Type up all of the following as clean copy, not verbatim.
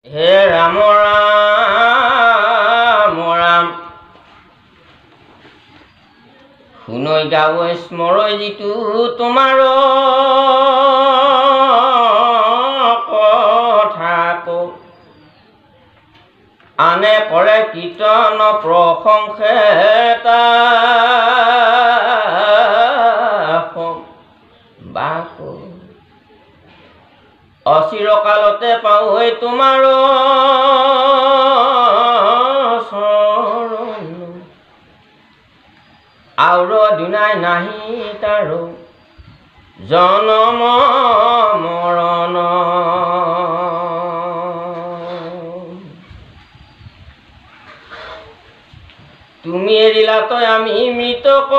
হে ৰাম ৰাম ৰাম শুনৈ গাৱৈ স্মৰৈ যিটো তোমাৰ কথা কওঁ আনে কৰে কীৰ্তন প্ৰশংসে অচিৰকালতে পাওঁ হৈ তোমাৰ চৰণ আউৰ দিনাই নাহি তাৰো জনম মৰণ তুমি এৰিলা তই আমি মৃতক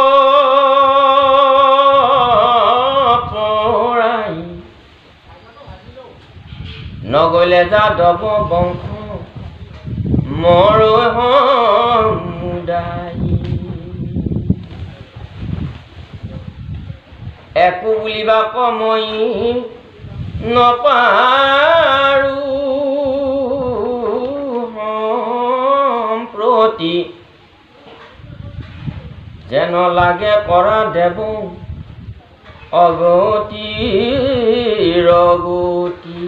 নগলে যাদৱ বংশ মৰৈ সমুদায় একো বুলিবা কমই নপাৰো সম্প্ৰতি যেন লাগে কৰা দেৱ অগতি ৰগতি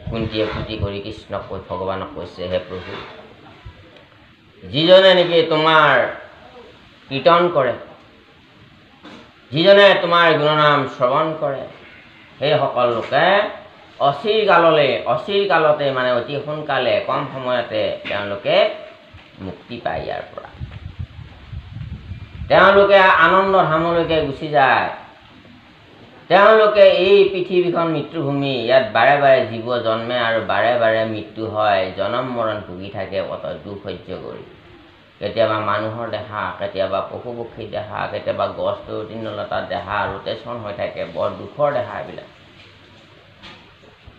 কুন্তীয়ে ফুটি কৰি কৃষ্ণক কৈ ভগৱানক কৈছে হে প্ৰভু যিজনে নেকি তোমাৰ কীৰ্তন কৰে যিজনে তোমাৰ গুণনাম শ্ৰৱণ কৰে সেই সকল লোকে অচিৰ কালতে মানে অতি সোনকালে কম সময়তে তেওঁলোকে মুক্তি পায় ইয়াৰ পৰা তেওঁলোকে আনন্দ ধামলৈকে গুচি যায় তেওঁলোকে এই পৃথিৱীখন মৃত্যুভূমি ইয়াত বাৰে বাৰে জীৱ জন্মে আৰু বাৰে বাৰে মৃত্যু হয় জনম মৰণ ভুগি থাকে অত দুখ সহ্য কৰি কেতিয়াবা মানুহৰ দেহা কেতিয়াবা পশু পক্ষীৰ দেহা কেতিয়াবা গছ তৃণলতাৰ দেহা ৰোটেশ্যন হৈ থাকে বৰ দুখৰ দেহা এইবিলাক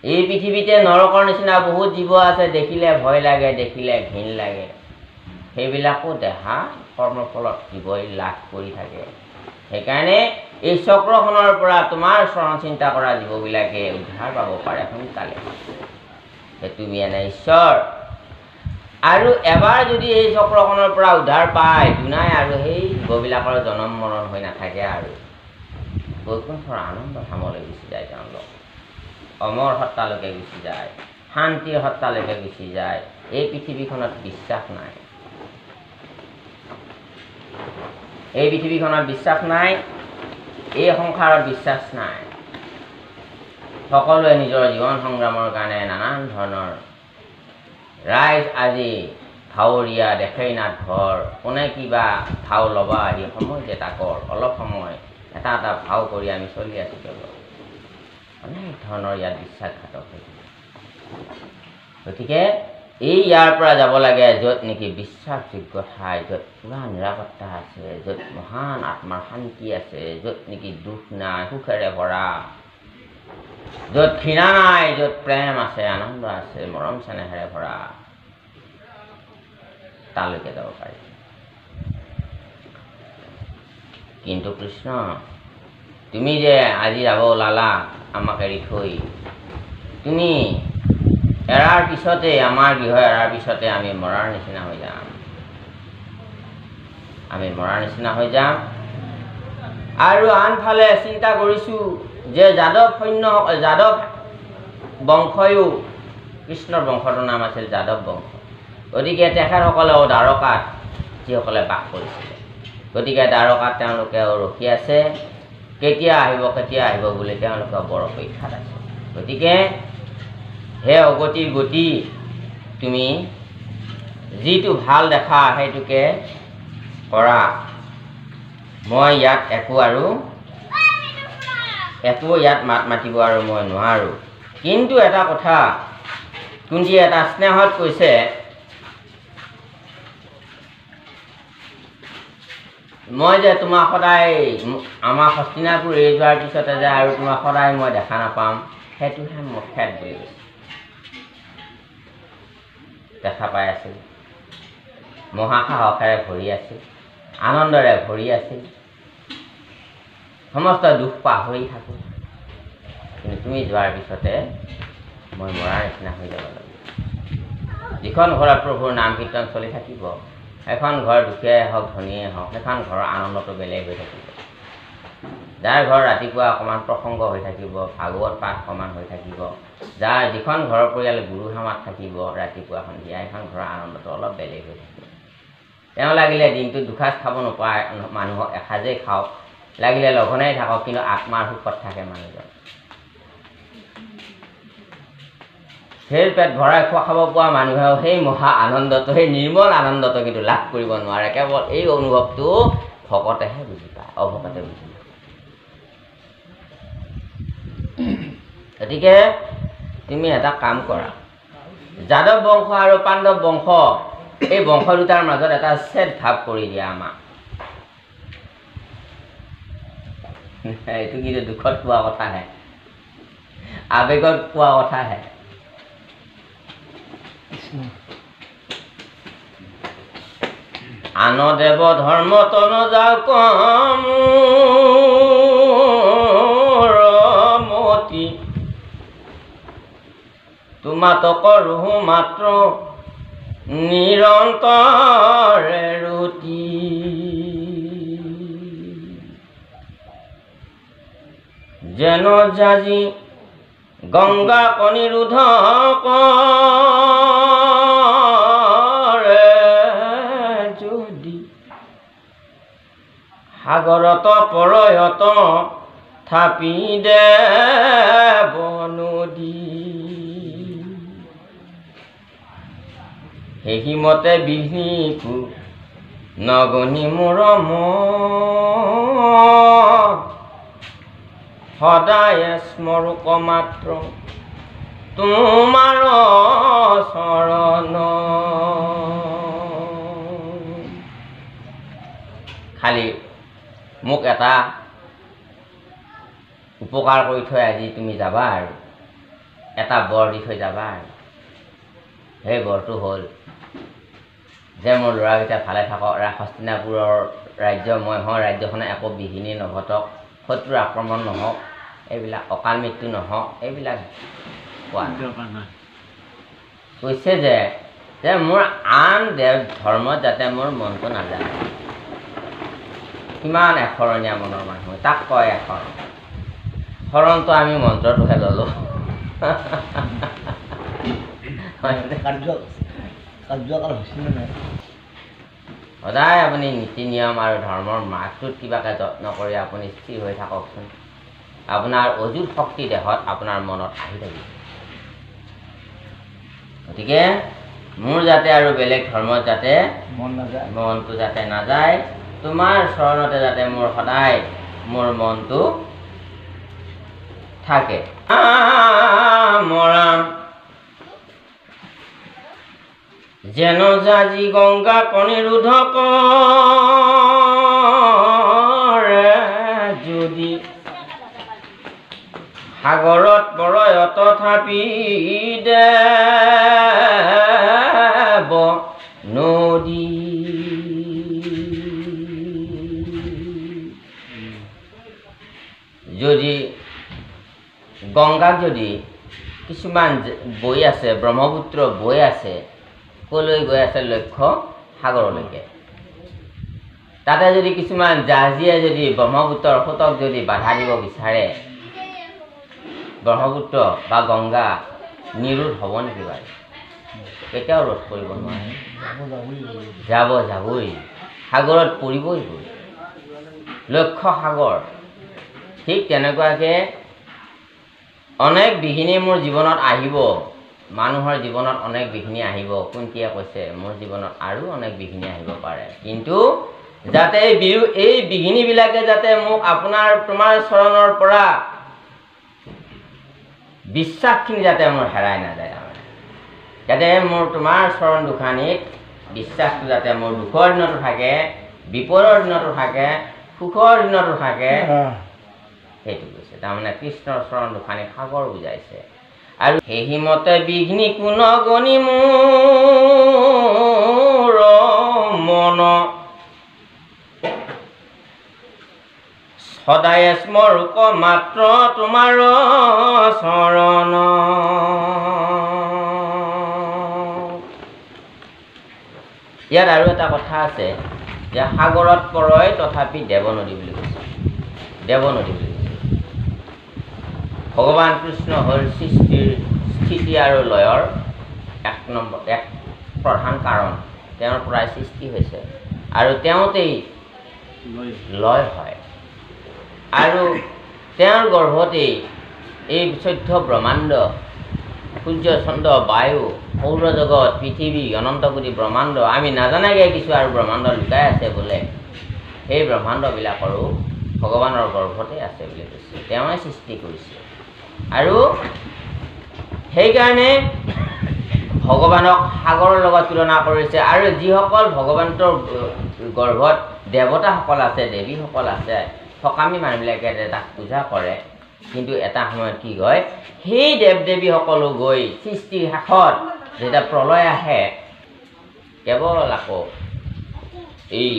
এই পৃথিৱীতে নৰকৰ নিচিনা বহুত জীৱ আছে দেখিলে ভয় লাগে দেখিলে ঘিণ লাগে সেইবিলাকো দেহা কৰ্মফলত জীৱই লাভ কৰি থাকে সেইকাৰণে এই চক্ৰখনৰ পৰা তোমাৰ চৰণ চিন্তা কৰা জীৱবিলাকে উদ্ধাৰ পাব পাৰে সোনকালে তুমি এনে ঈশ্বৰ আৰু এবাৰ যদি এই চক্ৰখনৰ পৰা উদ্ধাৰ পায় দুনাই আৰু সেই জীৱবিলাকৰ জনম মৰণ হৈ নাথাকে আৰু বৈকুণ্ঠৰ আনন্দ ধামলৈ গুচি যায় তেওঁলোক অমৰ সত্তালৈকে গুচি যায় শান্তিৰ সত্তালৈকে গুচি যায় এই পৃথিৱীখনত বিশ্বাস নাই এই পৃথিৱীখনত বিশ্বাস নাই এই সংসাৰত বিশ্বাস নাই সকলোৱে নিজৰ জীৱন সংগ্ৰামৰ কাৰণে নানান ধৰণৰ ৰাইজ আজি ভাৱৰীয়া দেখেই নাট ঘৰ কোনে কিবা ভাও ল'বা আহি সময় যে তাকৰ অলপ সময় এটা এটা ভাও কৰি আমি চলি আছোঁ কেৱল অনেক ধৰণৰ ইয়াত বিশ্বাসঘাতক হৈ গতিকে এই ইয়াৰ পৰা যাব লাগে য'ত নেকি বিশ্বাসযোগ্য ঠাই য'ত পুৰা নিৰাপত্তা আছে য'ত মহান আত্মাৰ শান্তি আছে য'ত নেকি দুখ নাই সুখেৰে ভৰা য'ত ঘৃণা নাই য'ত প্ৰেম আছে আনন্দ আছে মৰম চেনেহেৰে ভৰা তালৈকে যাব পাৰি কিন্তু কৃষ্ণ তুমি যে আজি যাব ওলালা আমাক এৰি থৈ তুমি এৰাৰ পিছতে আমাৰ গৃহ এৰাৰ পিছতে আমি মৰাৰ নিচিনা হৈ যাম আৰু আনফালে চিন্তা কৰিছোঁ যে যাদৱ বংশয়ো কৃষ্ণৰ বংশটোৰ নাম আছিল যাদৱ বংশ গতিকে তেখেতসকলেও দ্বাৰকাত যিসকলে বাস কৰিছিলে গতিকে দ্বাৰকাত তেওঁলোকেও ৰখি আছে কেতিয়া আহিব বুলি তেওঁলোকে বৰ অপেক্ষাত আছে গতিকে হে অগতিৰ গতি তুমি যিটো ভাল দেখা সেইটোকে কৰা মই ইয়াত একো ইয়াত মাত মাতিব আৰু মই নোৱাৰোঁ কিন্তু এটা কথা কুন্তীয়ে এটা স্নেহত কৈছে মই যে তোমাক সদায় আমাৰ হস্তিনাপুৰ এৰি যোৱাৰ পিছতে যে আৰু তোমাক সদায় মই দেখা নাপাম সেইটোহে মোৰ খেদ বুলি কৈছে দেখা পাই আছিল মহা সাহসেৰে ভৰি আছিল আনন্দৰে ভৰি আছিল সমস্ত দুখ পাহৰি থাকোঁ, কিন্তু তুমি যোৱাৰ পিছতে মই মৰাৰ নিচিনা হৈ যাব লাগিব। যিখন ঘৰত প্ৰভুৰ নাম কীৰ্তন চলি থাকিব, এখন ঘৰ দুখীয়াই হওক ধনীয়ে হওক, সেইখন ঘৰৰ আনন্দটো বেলেগ হৈ থাকিব। যাৰ ঘৰ ৰাতিপুৱা অকণমান প্ৰসংগ হৈ থাকিব, ভাগৱত পাঠ অকণমান হৈ থাকিব, যাৰ যিখন ঘৰৰ পৰিয়াল গুৰু সমাজ থাকিব ৰাতিপুৱা সন্ধিয়া, এখন ঘৰৰ আনন্দটো অলপ বেলেগ হৈ থাকিব। তেওঁ লাগিলে দিনটো দুসাঁজ খাব নোপোৱা মানুহক এসাঁজেই খাওক, লাগিলে লঘনাই থাকক, কিন্তু আত্মাৰ সুখত থাকে মানুহজন। সেই পেট ভৰাই খাব পোৱা মানুহেও সেই মহা আনন্দটো, সেই নিৰ্মল আনন্দটো কিন্তু লাভ কৰিব নোৱাৰে। কেৱল এই অনুভৱটো ভকতেহে বুজি পায়, অভকতে বুজি পায়। গতিকে তুমি এটা কাম কৰা, যাদৱ বংশ আৰু পাণ্ডৱ বংশ, এই বংশ দুটাৰ মাজত এটা ছেদ ভাৱ কৰি দিয়া আমাক। এইটো কিন্তু দুখত পোৱা কথাহে, আৱেগত পোৱা কথাহে। আন দেৱ ধৰ্ম তন যাওক মতি, তোমাতক ৰুহো মাত্ৰ নিৰন্তৰে ৰুতি। যেন জাজি গংগা অনিৰোধক যদি, সাগৰত পৰয়ত থাপি দেৱ নদী। সেইমতে বিহিকো নগনি মোৰ সদায় স্মৰক মাত্ৰ তোমাৰ চৰণ। খালি মোক এটা উপকাৰ কৰি থৈ আজি তুমি যাবা, আৰু এটা বৰ দি থৈ যাবা। আৰু সেই বৰটো হ'ল যে মোৰ ল'ৰাকেইটা ভালে থাকক, হস্তিনাপুৰৰ ৰাজ্যময় হওঁ, ৰাজ্যখনে একো বিঘিনি নঘটক, শত্ৰুৰ আক্ৰমণ নহওক, এইবিলাক অকাল মৃত্যু নহওক, এইবিলাক কোৱা কৈছে। যে মোৰ আন দেৱ ধৰ্মত যাতে মোৰ মনটো নাযায়। কিমান এশৰণীয়া মনৰ মানুহ, তাক কয় এশৰণ। শৰণটো আমি মন্ত্ৰটোহে ল'লোঁ। সদায় আপুনি নীতি নিয়ম আৰু ধৰ্মৰ মাৰ্গটোত কিবাকে যত্ন কৰি আপুনি স্থিৰ হৈ থাককচোন। আপোনাৰ অজুত শক্তি দেহত আপোনাৰ মনত আহি থাকিব। গতিকে মোৰ যাতে আৰু বেলেগ ধৰ্মত যাতে মনটো যাতে নাযায়, তোমাৰ চৰণতে যাতে মোৰ সদায় মোৰ মনটো থাকে। মৰাম যেন জাজি গংগা অনিৰোধক যদি, সাগৰত পৰয়ত থাপি দেৱ নদী। যদি গংগাক যদি কিছুমান বৈ আছে, ব্ৰহ্মপুত্ৰ বৈ আছে, কলৈ গৈ আছে? লক্ষ্য সাগৰলৈকে। তাতে যদি কিছুমান জাহাজীয়ে যদি ব্ৰহ্মপুত্ৰৰ সোঁতক যদি বাধা দিব বিচাৰে, ব্ৰহ্মপুত্ৰ বা গংগা নিৰোধ হ'ব নেকি বাৰু? কেতিয়াও ৰোধ কৰিব নোৱাৰে। যাবই, সাগৰত পৰিবই। লক্ষ্য সাগৰ। ঠিক তেনেকুৱাকৈ অনেক বিঘিনি মোৰ জীৱনত আহিব, মানুহৰ জীৱনত অনেক বিঘিনি আহিব। কুন্তীয়ে কৈছে মোৰ জীৱনত আৰু অনেক বিঘিনি আহিব পাৰে, কিন্তু যাতে এই বিঘিনিবিলাকে যাতে মোক তোমাৰ চৰণৰ পৰা বিশ্বাসখিনি যাতে মোৰ হেৰাই নাযায়। যাতে মোৰ তোমাৰ চৰণ দুখানিত বিশ্বাসটো যাতে মোৰ দুখৰ দিনতো থাকে, বিপদৰ দিনতো থাকে, সুখৰ দিনতো থাকে, সেইটো কৈছে। তাৰমানে কৃষ্ণৰ চৰণ দুখানি সাগৰ বুজাইছে। আৰু সেইমতে বিঘ্নি কোন গণি মোৰ মন সদায় স্মৰূপ মাত্ৰ তোমাৰ চৰণ। ইয়াত আৰু এটা কথা আছে যে সাগৰত পৰয় তথাপি দেৱনদী বুলি কৈছে। দেৱনদী বুলি কৈছে। ভগৱান কৃষ্ণ হ'ল সৃষ্টিৰ স্থিতি আৰু লয়ৰ এক প্ৰধান কাৰণ। তেওঁৰ পৰাই সৃষ্টি হৈছে আৰু তেওঁতেই লয় হয় আৰু তেওঁৰ গৰ্ভতেই এই 14 ব্ৰহ্মাণ্ড, সূৰ্য চন্দ্ৰ বায়ু সৌৰজগত পৃথিৱী অনন্ত কোটি ব্ৰহ্মাণ্ড, আমি নাজানাকৈ কিছু আৰু ব্ৰহ্মাণ্ড লুকাই আছে বোলে। সেই ব্ৰহ্মাণ্ডবিলাকৰো ভগৱানৰ গৰ্ভতে আছে বুলি কৈছে। তেওঁৱে সৃষ্টি কৰিছে আৰু সেইকাৰণে ভগৱানক সাগৰৰ লগত তুলনা কৰিছে। আৰু যিসকল ভগৱন্তৰ গৰ্ভত দেৱতাসকল আছে, দেৱীসকল আছে, সকামী মানুহবিলাকে তাক পূজা কৰে, কিন্তু এটা সময়ত কি হয়, সেই দেৱ দেৱীসকলো গৈ সৃষ্টিৰ শেষত যেতিয়া প্ৰলয় আহে, কেৱল আকৌ এই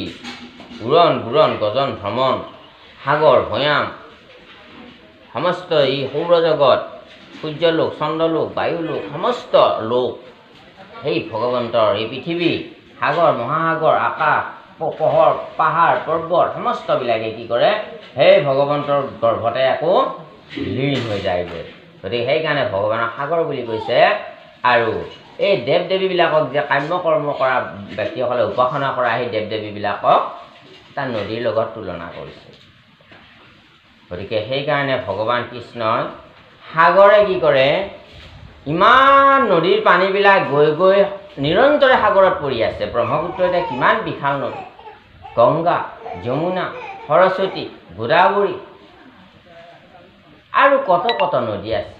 উৰণ বুৰণ গজন ভ্ৰমণ সাগৰ ভৈয়াম সমস্ত এই সৌৰজগত সূৰ্যলোক চন্দ্ৰলোক বায়ুলোক সমস্ত লোক, সেই ভগৱন্তৰ এই পৃথিৱী সাগৰ মহাসাগৰ আকাশ পোহৰ পাহাৰ পৰ্বত সমস্তবিলাকে কি কৰে, সেই ভগৱন্তৰ গৰ্ভতে আকৌ লীন হৈ যায়গৈ। গতিকে সেইকাৰণে ভগৱানক সাগৰ বুলি কৈছে। আৰু এই দেৱ দেৱীবিলাকক যে কাম্য কৰ্ম কৰা ব্যক্তিসকলে উপাসনা কৰা সেই দেৱ দেৱীবিলাকক তাৰ নদীৰ লগত তুলনা কৰিছে। গতিকে সেইকাৰণে ভগৱান কৃষ্ণই সাগৰে কি কৰে, ইমান নদীৰ পানীবিলাক গৈ গৈ নিৰন্তৰে সাগৰত পৰি আছে। ব্ৰহ্মপুত্ৰ এতিয়া কিমান বিশাল নদী, গংগা যমুনা সৰস্বতী গোদাবৰী আৰু কত কত নদী আছে,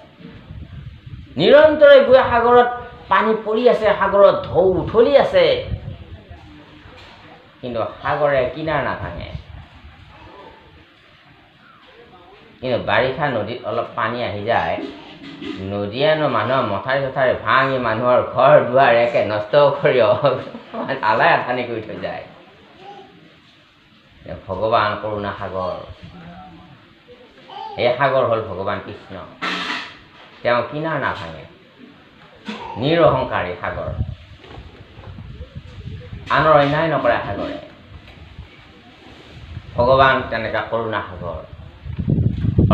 নিৰন্তৰে গৈ সাগৰত পানী পৰি আছে, সাগৰত ঢৌ উঠলি আছে, কিন্তু সাগৰে কিনাৰ নাভাঙে। কিন্তু বাৰিষা নদীত অলপ পানী আহি যায়, নদীয়েনো মানুহৰ মথাৰি চথাৰি ভাঙি মানুহৰ ঘৰ দুৱাৰ একে নষ্ট কৰি আলাই আথানি কৰি থৈ যায়। ভগৱান কৰোণা সাগৰ, এই সাগৰ হ'ল ভগৱান কৃষ্ণ। তেওঁ কিনাৰ নাভাঙে, নিৰহংকাৰী সাগৰ, আনৰ অন্যায় নকৰে সাগৰে। ভগৱান তেনেকুৱা কৰোণা সাগৰ,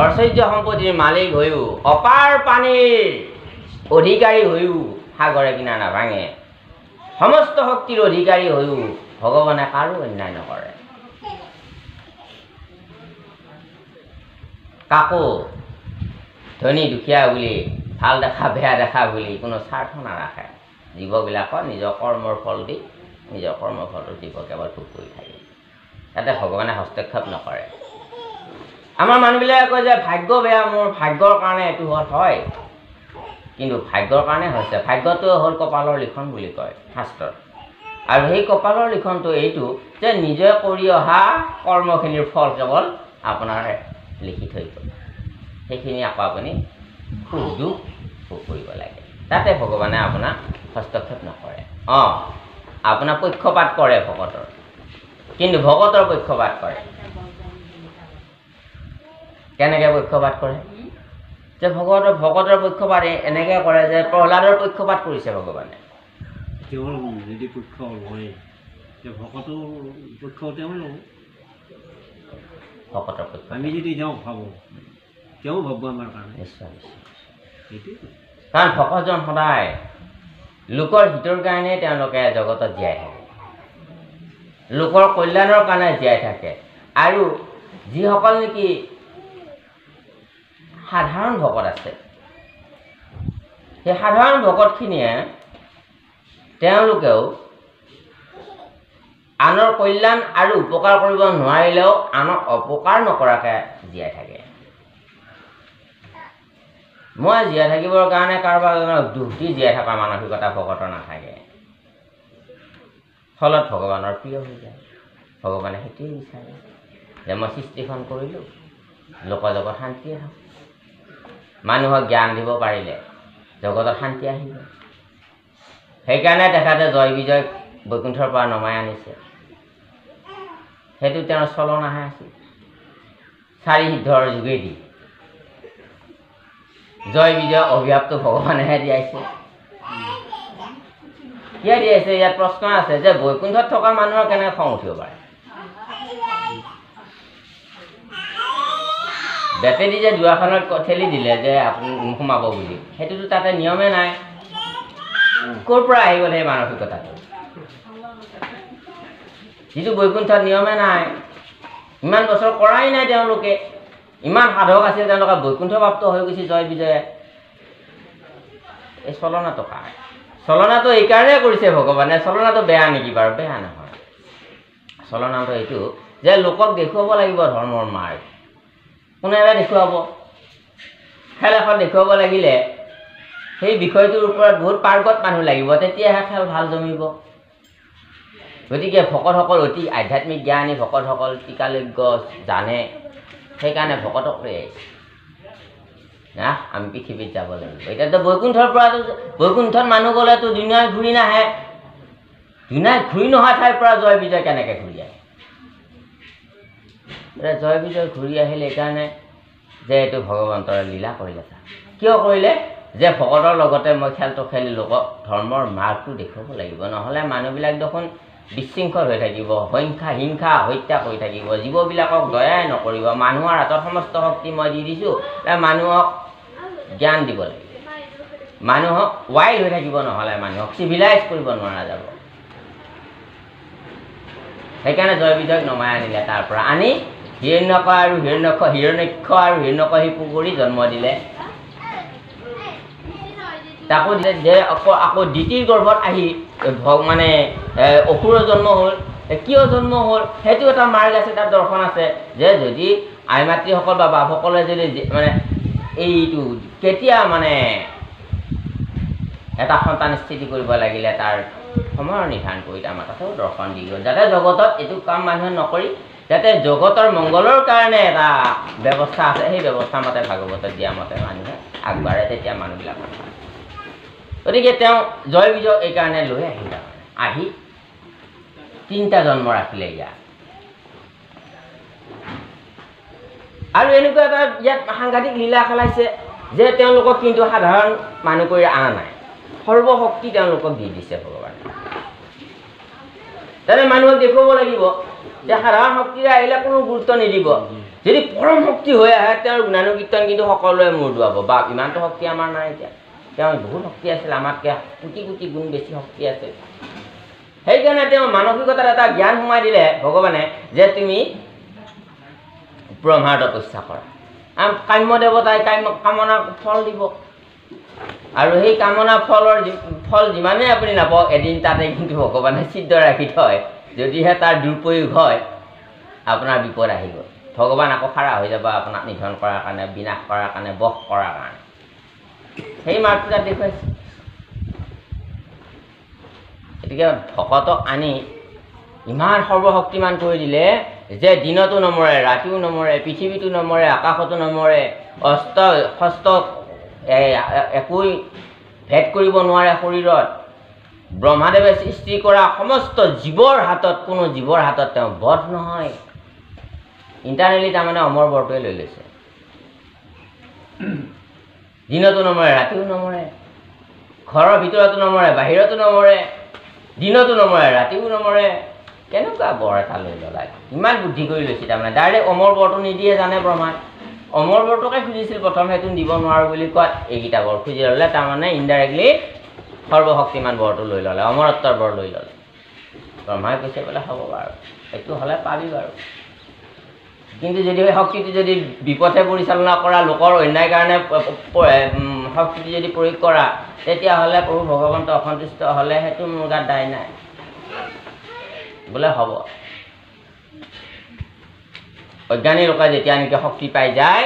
ঐশ্বৰ্য সম্পত্তিৰ মালিক হৈও অপাৰ পানীৰ অধিকাৰী হৈও সাগৰে কিনাৰ নাভাঙে। সমস্ত শক্তিৰ অধিকাৰী হৈও ভগৱানে কাৰো অন্যায় নকৰে। কাকো ধনী দুখীয়া বুলি ভাল দেখা বেয়া দেখা বুলি কোনো স্বাৰ্থ নাৰাখে। জীৱবিলাকৰ নিজৰ কৰ্মৰ ফল দি নিজৰ কৰ্মফলটো জীৱ কেৱল ভোগ কৰি থাকে। তাতে ভগৱানে হস্তক্ষেপ নকৰে। আমাৰ মানুহবিলাকে কয় যে ভাগ্য বেয়া, মোৰ ভাগ্যৰ কাৰণে এইটো হ'ল, হয়, কিন্তু ভাগ্যৰ কাৰণে হৈছে। ভাগ্যটো হ'ল কপালৰ লিখন বুলি কয় শাস্ত্ৰত। আৰু সেই কপালৰ লিখনটো এইটো যে নিজে কৰি অহা কৰ্মখিনিৰ ফল কেৱল আপোনাৰ লিখি থৈ গ'ল, সেইখিনি আকৌ আপুনি সুখ দুখ ভোগ কৰিব লাগে। তাতে ভগৱানে আপোনাক হস্তক্ষেপ নকৰে। আপোনাৰ পক্ষপাত কৰে ভকতৰ, কিন্তু ভকতৰ পক্ষপাত কৰে। কেনেকৈ পক্ষপাত কৰে? যে ভকতৰ পক্ষপাত এনেকৈ কৰে যে প্ৰহ্লাদৰ পক্ষপাত কৰিছে ভগৱানে। তেওঁৰ যদি পক্ষ লয়, ভকতৰ পক্ষ তেওঁ ল'ব। ভকতৰ পক্ষ আমি যদি যাওঁ ভাবোঁ, তেওঁ ভাবো আমাৰ কাৰণে। নিশ্চয় নিশ্চয়। সেইটোৱে কাৰণ ভকতজন সদায় লোকৰ হিতৰ কাৰণে তেওঁলোকে জগতত জীয়াই থাকে, লোকৰ কল্যাণৰ কাৰণে জীয়াই থাকে। আৰু যিসকল নেকি সাধাৰণ ভকত আছে, সেই সাধাৰণ ভকতখিনিয়ে তেওঁলোকেও আনৰ কল্যাণ আৰু উপকাৰ কৰিব নোৱাৰিলেও আনক অপকাৰ নকৰাকৈ জীয়াই থাকে। মই জীয়াই থাকিবৰ কাৰণে কাৰোবাৰ এজনক দুখ দি জীয়াই থকাৰ মানসিকতা ভকতৰ নাথাকে। ফলত ভগৱানৰ প্ৰিয় হৈ যায়। ভগৱানে সেইটোৱে বিচাৰে যে মই সৃষ্টিখন কৰিলোঁ, লোকজগত শান্তিয়ে থাকক। মানুহক জ্ঞান দিব পাৰিলে জগতত শান্তি আহিব। সেইকাৰণে তেখেতে জয় বিজয় বৈকুণ্ঠৰ পৰা নমাই আনিছে। সেইটো তেওঁৰ চলনাহে আছিল। চাৰি সিদ্ধৰ যোগেদি জয় বিজয় অভিশাপটো ভগৱানেহে দিয়াইছে। কিয় দিয়াইছে? ইয়াত প্ৰশ্ন আছে যে বৈকুণ্ঠত থকা মানুহৰ কেনেকৈ খং উঠিব পাৰে? বেটেৰী যে দুৱাৰখনত ঠেলি দিলে যে আপুনি সোমাব বুলি, সেইটোতো তাতে নিয়মে নাই। ক'ৰ পৰা আহি গ'ল সেই মানসিকতাটো? যিটো বৈকুণ্ঠত নিয়মে নাই, ইমান বছৰ কৰাই নাই তেওঁলোকে, ইমান সাধক আছিল তেওঁলোকে বৈকুণ্ঠপ্ৰাপ্ত হৈ গৈছে জয় বিজয়ে। এই চলনাটো কাৰ? চলনাটো এইকাৰণে কৰিছে ভগৱানে। চলনাটো বেয়া নেকি বাৰু? বেয়া নহয়। চলনাটো এইটো যে লোকক দেখুৱাব লাগিব ধৰ্মৰ মাৰ্গ। কোনেৰে দেখুৱাব? খেল এখন দেখুৱাব লাগিলে সেই বিষয়টোৰ ওপৰত বহুত পাৰ্গত মানুহ লাগিব, তেতিয়াহে খেল ভাল জমিব। গতিকে ভকতসকল অতি আধ্যাত্মিক জ্ঞানী, ভকতসকল টিকালজ্ঞ জানে, সেইকাৰণে ভকতক লৈ আহিছে না আমি পৃথিৱীত যাব লাগিব। এতিয়াতো বৈকুণ্ঠৰ পৰাতো, বৈকুণ্ঠত মানুহ গ'লেতো দুনিয়াত ঘূৰি নাহে। দুনিয়াত ঘূৰি নহা ঠাইৰ পৰা জয় বিজয় কেনেকৈ ঘূৰি আহে? জয় বিজয় ঘূৰি আহিলে এইকাৰণে যে এইটো ভগৱন্তৰ লীলা কৰিলে। কিয় কৰিলে? যে ভকতৰ লগতে মই খেলটো খেলি লোকক ধৰ্মৰ মাৰ্গটো দেখুৱাব লাগিব। নহ'লে মানুহবিলাক দেখোন বিশৃংখল হৈ থাকিব, হিংসা হত্যা কৰি থাকিব, জীৱবিলাকক দয়াই নকৰিব। মানুহৰ হাতত সমস্ত শক্তি মই দি দিছোঁ, মানুহক জ্ঞান দিব লাগিব। মানুহক ৱাইল্ড হৈ থাকিব, নহ'লে মানুহক চিভিলাইজ কৰিব নোৱাৰা যাব। সেইকাৰণে জয় বিজয়ক নমাই আনিলে। তাৰ পৰা আনি হিৰণ্যক আৰু হিৰণ্যক্ষ আৰু হিৰণ্যকশিপু কৰি জন্ম দিলে। তাকো দিলে যে আকৌ দ্বিতীয় গৰ্ভত আহি মানে অসুৰৰ জন্ম হ'ল। কিয় জন্ম হ'ল সেইটো এটা মাৰ্গ আছে, তাত দৰ্শন আছে যে যদি আই মাতৃসকল বা বাপসকলে যদি মানে এইটো কেতিয়া মানে এটা সন্তান স্থিতি কৰিব লাগিলে তাৰ সময়ৰ নিৰ্ধাৰণ কৰি আমাৰ তাতেও দৰ্শন দি গ'ল, যাতে জগতত এইটো কাম মানুহে নকৰি যাতে জগতৰ মংগলৰ কাৰণে এটা ব্যৱস্থা আছে, সেই ব্যৱস্থা মতে ভাগৱতত দিয়া মতে মানুহে আগবাঢ়ে, তেতিয়া মানুহবিলাক আগবাঢ়ে। গতিকে তেওঁ জয় বিজয় এইকাৰণে লৈ আহিলে, আহি 3টা জন্ম ৰাখিলে ইয়াত। আৰু এনেকুৱা এটা ইয়াত সাংঘাতিক লীলা খেলাইছে যে তেওঁলোকক কিন্তু সাধাৰণ মানুহ কৰি অনা নাই, সৰ্বশক্তি তেওঁলোকক দি দিছে ভগৱানে। তেনে মানুহক দেখুৱাব লাগিব যে সাধাৰণ শক্তিৰে আহিলে কোনো গুৰুত্ব নিদিব, যদি পৰম শক্তি হৈ আহে তেওঁৰ গুণানুকীৰ্তন কিন্তু সকলোৱে মূৰ দোৱাব। বা ইমানটো শক্তি আমাৰ নাই এতিয়া, তেওঁ বহুত শক্তি আছিল, আমাতকৈ কোটি কোটি গুণ বেছি শক্তি আছে। সেইকাৰণে তেওঁ মানসিকতাত এটা জ্ঞান সোমাই দিলে ভগৱানে যে তুমি ব্ৰহ্মাৰ তপস্যা কৰা। কাম্য দেৱতাই কামনা ফল দিব, আৰু সেই কামনা ফল যিমানেই আপুনি নাপাওক এদিন তাতে কিন্তু ভগৱানে ছিদ্ধ ৰাখি থয়। যদিহে তাৰ দুৰুপয়োগ হয় আপোনাৰ বিপদ আহি গ'ল, ভগৱান আকৌ খাৰা হৈ যাব আপোনাক নিধন কৰাৰ কাৰণে, বিনাশ কৰাৰ কাৰণে, বশ কৰাৰ কাৰণে। সেই মাৰ্গটো তাত দেখুৱাইছে। গতিকে ভকতক আনি ইমান সৰ্বশক্তিমান কৰি দিলে যে দিনতো নমৰে, ৰাতিও নমৰে, পৃথিৱীতো নমৰে, আকাশতো নমৰে, অস্ত হস্ত একোই ভেদ কৰিব নোৱাৰে শৰীৰত। ব্ৰহ্মাদেৱে সৃষ্টি কৰা সমস্ত জীৱৰ হাতত, কোনো জীৱৰ হাতত তেওঁ বধ নহয়। ইণ্টাৰনেলি তাৰমানে অমৰ বৰটোৱে লৈ লৈছে। দিনতো নমৰে, ৰাতিও নমৰে, ঘৰৰ ভিতৰতো নমৰে, বাহিৰতো নমৰে, দিনতো নমৰে, ৰাতিও নমৰে। কেনেকুৱা বৰ এটা লৈ ল'লাই, ইমান বুদ্ধি কৰি লৈছে। তাৰমানে ডাইৰেক্ট অমৰ বৰটো নিদিয়ে জানে ব্ৰহ্মাই, অমৰ বৰটোকে খুজিছিল প্ৰথম, সেইটো দিব নোৱাৰোঁ বুলি কোৱাত এইকেইটা বৰ খুজি ল'লে। তাৰমানে ইনডাইৰেক্টলি সৰ্বশক্তিমান বৰটো লৈ ল'লে, অমৰত্বৰ বৰ লৈ ল'লে। ব্ৰহ্মাই কৈছে বোলে হ'ব বাৰু, সেইটো হ'লে পাবি বাৰু, কিন্তু যদি সেই শক্তিটো যদি বিপথে পৰিচালনা কৰা, লোকৰ অন্যায় কাৰণে শক্তিটো যদি প্ৰয়োগ কৰা, তেতিয়াহ'লে প্ৰভু ভগৱন্ত অসন্তুষ্ট হ'লে সেইটো মোৰ গাত দায় নাই। বোলে হ'ব। অজ্ঞানী লোকে যেতিয়া নেকি শক্তি পাই যায়,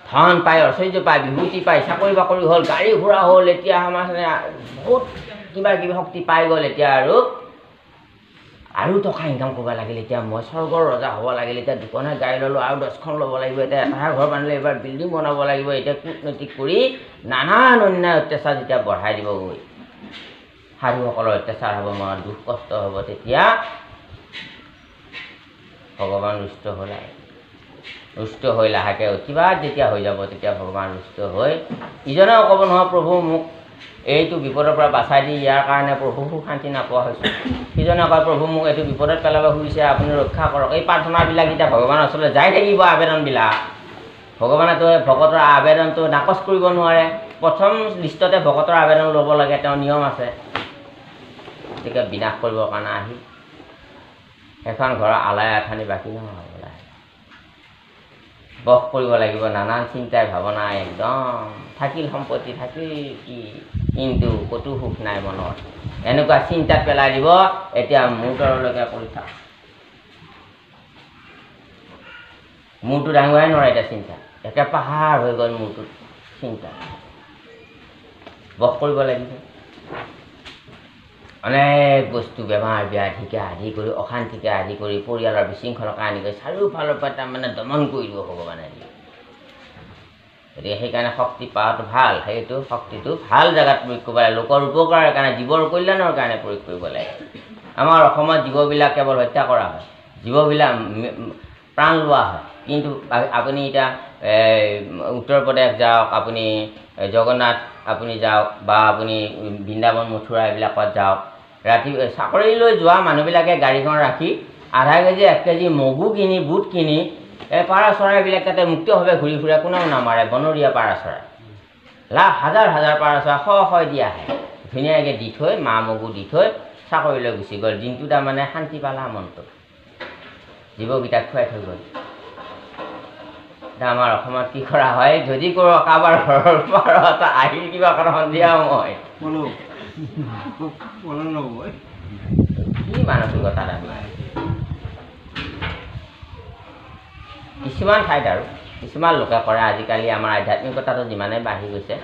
ধন পায়, ঐশ্বৰ্য পায়, বিভূতি পায়, চাকৰি বাকৰি হ'ল, গাড়ী ঘোঁৰা হ'ল, এতিয়া আমাৰ বহুত কিবা কিবি শক্তি পাই গ'ল, এতিয়া আৰু টকা ইনকাম কৰিব লাগিল, এতিয়া মই স্বৰ্গৰ ৰজা হ'ব লাগিল, এতিয়া দুখনহে গাড়ী ল'লোঁ, আৰু 10খন ল'ব লাগিব, এতিয়া এটা ঘৰ বান্ধিলে এইবাৰ বিল্ডিং বনাব লাগিব, এতিয়া কূটনৈতিক কৰি নানান অন্যায় অত্যাচাৰ যেতিয়া বঢ়াই দিবগৈ, সাধুসকলৰ অত্যাচাৰ হ'ব, মনত দুখ কষ্ট হ'ব, তেতিয়া ভগৱান ৰুষ্ট হ'ল আৰু ৰুষ্ট হৈ লাহেকৈ কিবা যেতিয়া হৈ যাব তেতিয়া ভগৱান ৰুষ্ট হৈ ইজনেও ক'ব নহয় প্ৰভু মোক এইটো বিপদৰ পৰা বাচাই দি ইয়াৰ কাৰণে প্ৰভু সুখ শান্তি নাপোৱা হৈছোঁ সিজনে কয় প্ৰভু মোক এইটো বিপদত পেলাব খুজিছে আপুনি ৰক্ষা কৰক এই প্ৰাৰ্থনাবিলাক যেতিয়া ভগৱানৰ ওচৰলৈ যাই থাকিব আবেদনবিলাক ভগৱানেতো ভকতৰ আবেদনটো নাকচ কৰিব নোৱাৰে প্ৰথম লিষ্টতে ভকতৰ আবেদন ল'ব লাগে তেওঁৰ নিয়ম আছে গতিকে বিনাশ কৰিবৰ কাৰণে আহি এখন ঘৰৰ আলাই আথানি বাকী নহয় বস কৰিব লাগিব নানান চিন্তাই ভাৱনা একদম থাকিল সম্পত্তি থাকিল কি কিন্তু ক'তো সুখ নাই মনত এনেকুৱা চিন্তাত পেলাই দিব এতিয়া মূৰটোলৈকে কৰি থাক মূৰটো দাঙুৱাই নোৱাৰে এতিয়া চিন্তা একে পাহাৰ হৈ গ'ল মূৰটোত চিন্তা বস কৰিব লাগিব অনেক বস্তু বেমাৰ ব্যাধিকে আদি কৰি অশান্তিকে আদি কৰি পৰিয়ালৰ বিশৃংখলকে আনি কৰি চাৰিওফালৰ পৰা তাৰমানে দমন কৰি দিব ভগৱানে গতিকে সেইকাৰণে শক্তি পোৱাটো ভাল সেইটো শক্তিটো ভাল জেগাত প্ৰয়োগ কৰিব লাগে লোকৰ উপকাৰৰ কাৰণে জীৱৰ কল্যাণৰ কাৰণে প্ৰয়োগ কৰিব লাগে আমাৰ অসমত জীৱবিলাক কেৱল হত্যা কৰা হয় জীৱবিলাক প্ৰাণ লোৱা হয় কিন্তু আপুনি এতিয়া উত্তৰ প্ৰদেশ যাওক আপুনি জগন্নাথ আপুনি যাওক বা আপুনি বৃন্দাবন মথুৰা এইবিলাকত যাওক ৰাতি চাকৰিলৈ যোৱা মানুহবিলাকে গাড়ীখন ৰাখি আধা কেজি 1 কেজি মগু কিনি বুট কিনি এই পাৰ চৰাইবিলাক তাতে মুক্তভাৱে ঘূৰি ফুৰে কোনেও নামাৰে বনৰীয়া পাৰ চৰাই লাখ হাজাৰ হাজাৰ পাৰ চৰাই শ দিয়া আহে ধুনীয়াকৈ দি থৈ মা মগু দি থৈ চাকৰিলৈ গুচি গ'ল দিনটো তাৰমানে শান্তি পালা মনটো জীৱকেইটাক খুৱাই থৈ গ'ল আমাৰ অসমত কি কৰা হয় যদি কৰোঁ কাৰোবাৰ ঘৰৰ পাৰত আহিল কিবা কাৰণ সন্ধিয়া মই কি মানসিকতা কিছুমান ঠাইত আৰু কিছুমান লোকে কৰে আজিকালি আমাৰ আধ্যাত্মিকতাটো যিমানেই বাঢ়ি গৈছে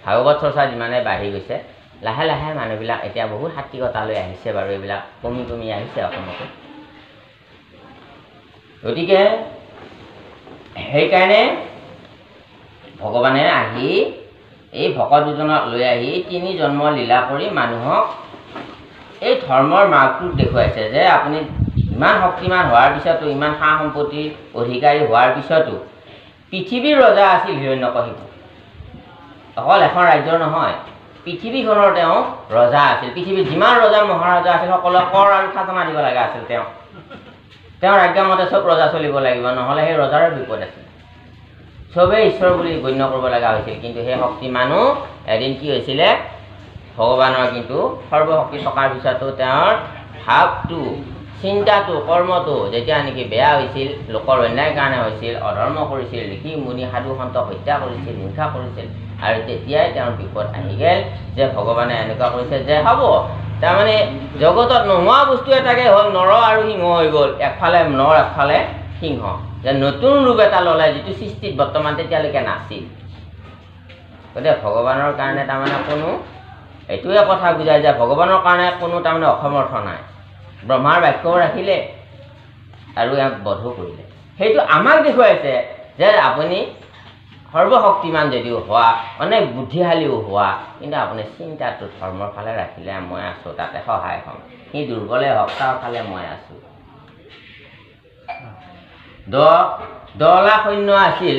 ভাগৱত চৰ্চা যিমানেই বাঢ়ি গৈছে লাহে লাহে মানুহবিলাক এতিয়া বহুত সাত্বিকতালৈ আহিছে বাৰু এইবিলাক কমি কমি আহিছে অসমতো গতিকে সেইকাৰণে ভগৱানে আহি এই ভকত দুজনক লৈ আহি 3 জন্ম লীলা কৰি মানুহক এই ধৰ্মৰ মাৰ্গটোত দেখুৱাইছে যে আপুনি ইমান শক্তিমান হোৱাৰ পিছতো ইমান সা সম্পত্তিৰ অধিকাৰী হোৱাৰ পিছতো পৃথিৱীৰ ৰজা আছিল হিৰণ্যকশিপু অকল এখন ৰাজ্যৰ নহয় পৃথিৱীখনৰ তেওঁ ৰজা আছিল পৃথিৱীৰ যিমান ৰজা মহাৰজা আছিল সকলোৱে কৰ আৰু খাজনা দিব লগা আছিল তেওঁৰ আজ্ঞামতে চব ৰজা চলিব লাগিব নহ'লে সেই ৰজাৰে বিপদ আছিল চবেই ঈশ্বৰ বুলি গণ্য কৰিব লগা হৈছিল কিন্তু সেই শক্তি মানুহ এদিন কি হৈছিলে ভগৱানৰ কিন্তু সৰ্বশক্তি থকাৰ পিছতো তেওঁৰ ভাৱটো চিন্তাটো কৰ্মটো যেতিয়া নেকি বেয়া হৈছিল লোকৰ অন্যায়ৰ কাৰণে হৈছিল অধৰ্ম কৰিছিল ঋষি মুনি সাধু সন্ত হত্যা কৰিছিল হিংসা কৰিছিল আৰু তেতিয়াই তেওঁৰ বিপদ আহি গ'ল যে ভগৱানে এনেকুৱা কৰিছে যে হ'ব তাৰমানে জগতত নোহোৱা বস্তু এটাকে হ'ল নৰ আৰু সিংহ হৈ গ'ল একফালে নৰ একফালে সিংহ যে নতুন ৰূপ এটা ল'লে যিটো সৃষ্টিত বৰ্তমান তেতিয়ালৈকে নাছিল গতিকে ভগৱানৰ কাৰণে তাৰমানে কোনো এইটোৱে কথা বুজায় যে ভগৱানৰ কাৰণে কোনো তাৰমানে অসমৰ্থ নাই ব্ৰহ্মাৰ বাক্যও ৰাখিলে আৰু ইয়াক বধো কৰিলে সেইটো আমাক দেখুৱাইছে যে আপুনি সৰ্বশক্তিমান যদিও হোৱা অনেক বুদ্ধিশালীও হোৱা কিন্তু আপুনি চিন্তাটো ধৰ্মৰ ফালে ৰাখিলে মই আছোঁ তাতে সহায় হ'ম সি দুৰ্বলে হওক তাৰ ফালে মই আছোঁ 10 লাখ সৈন্য আছিল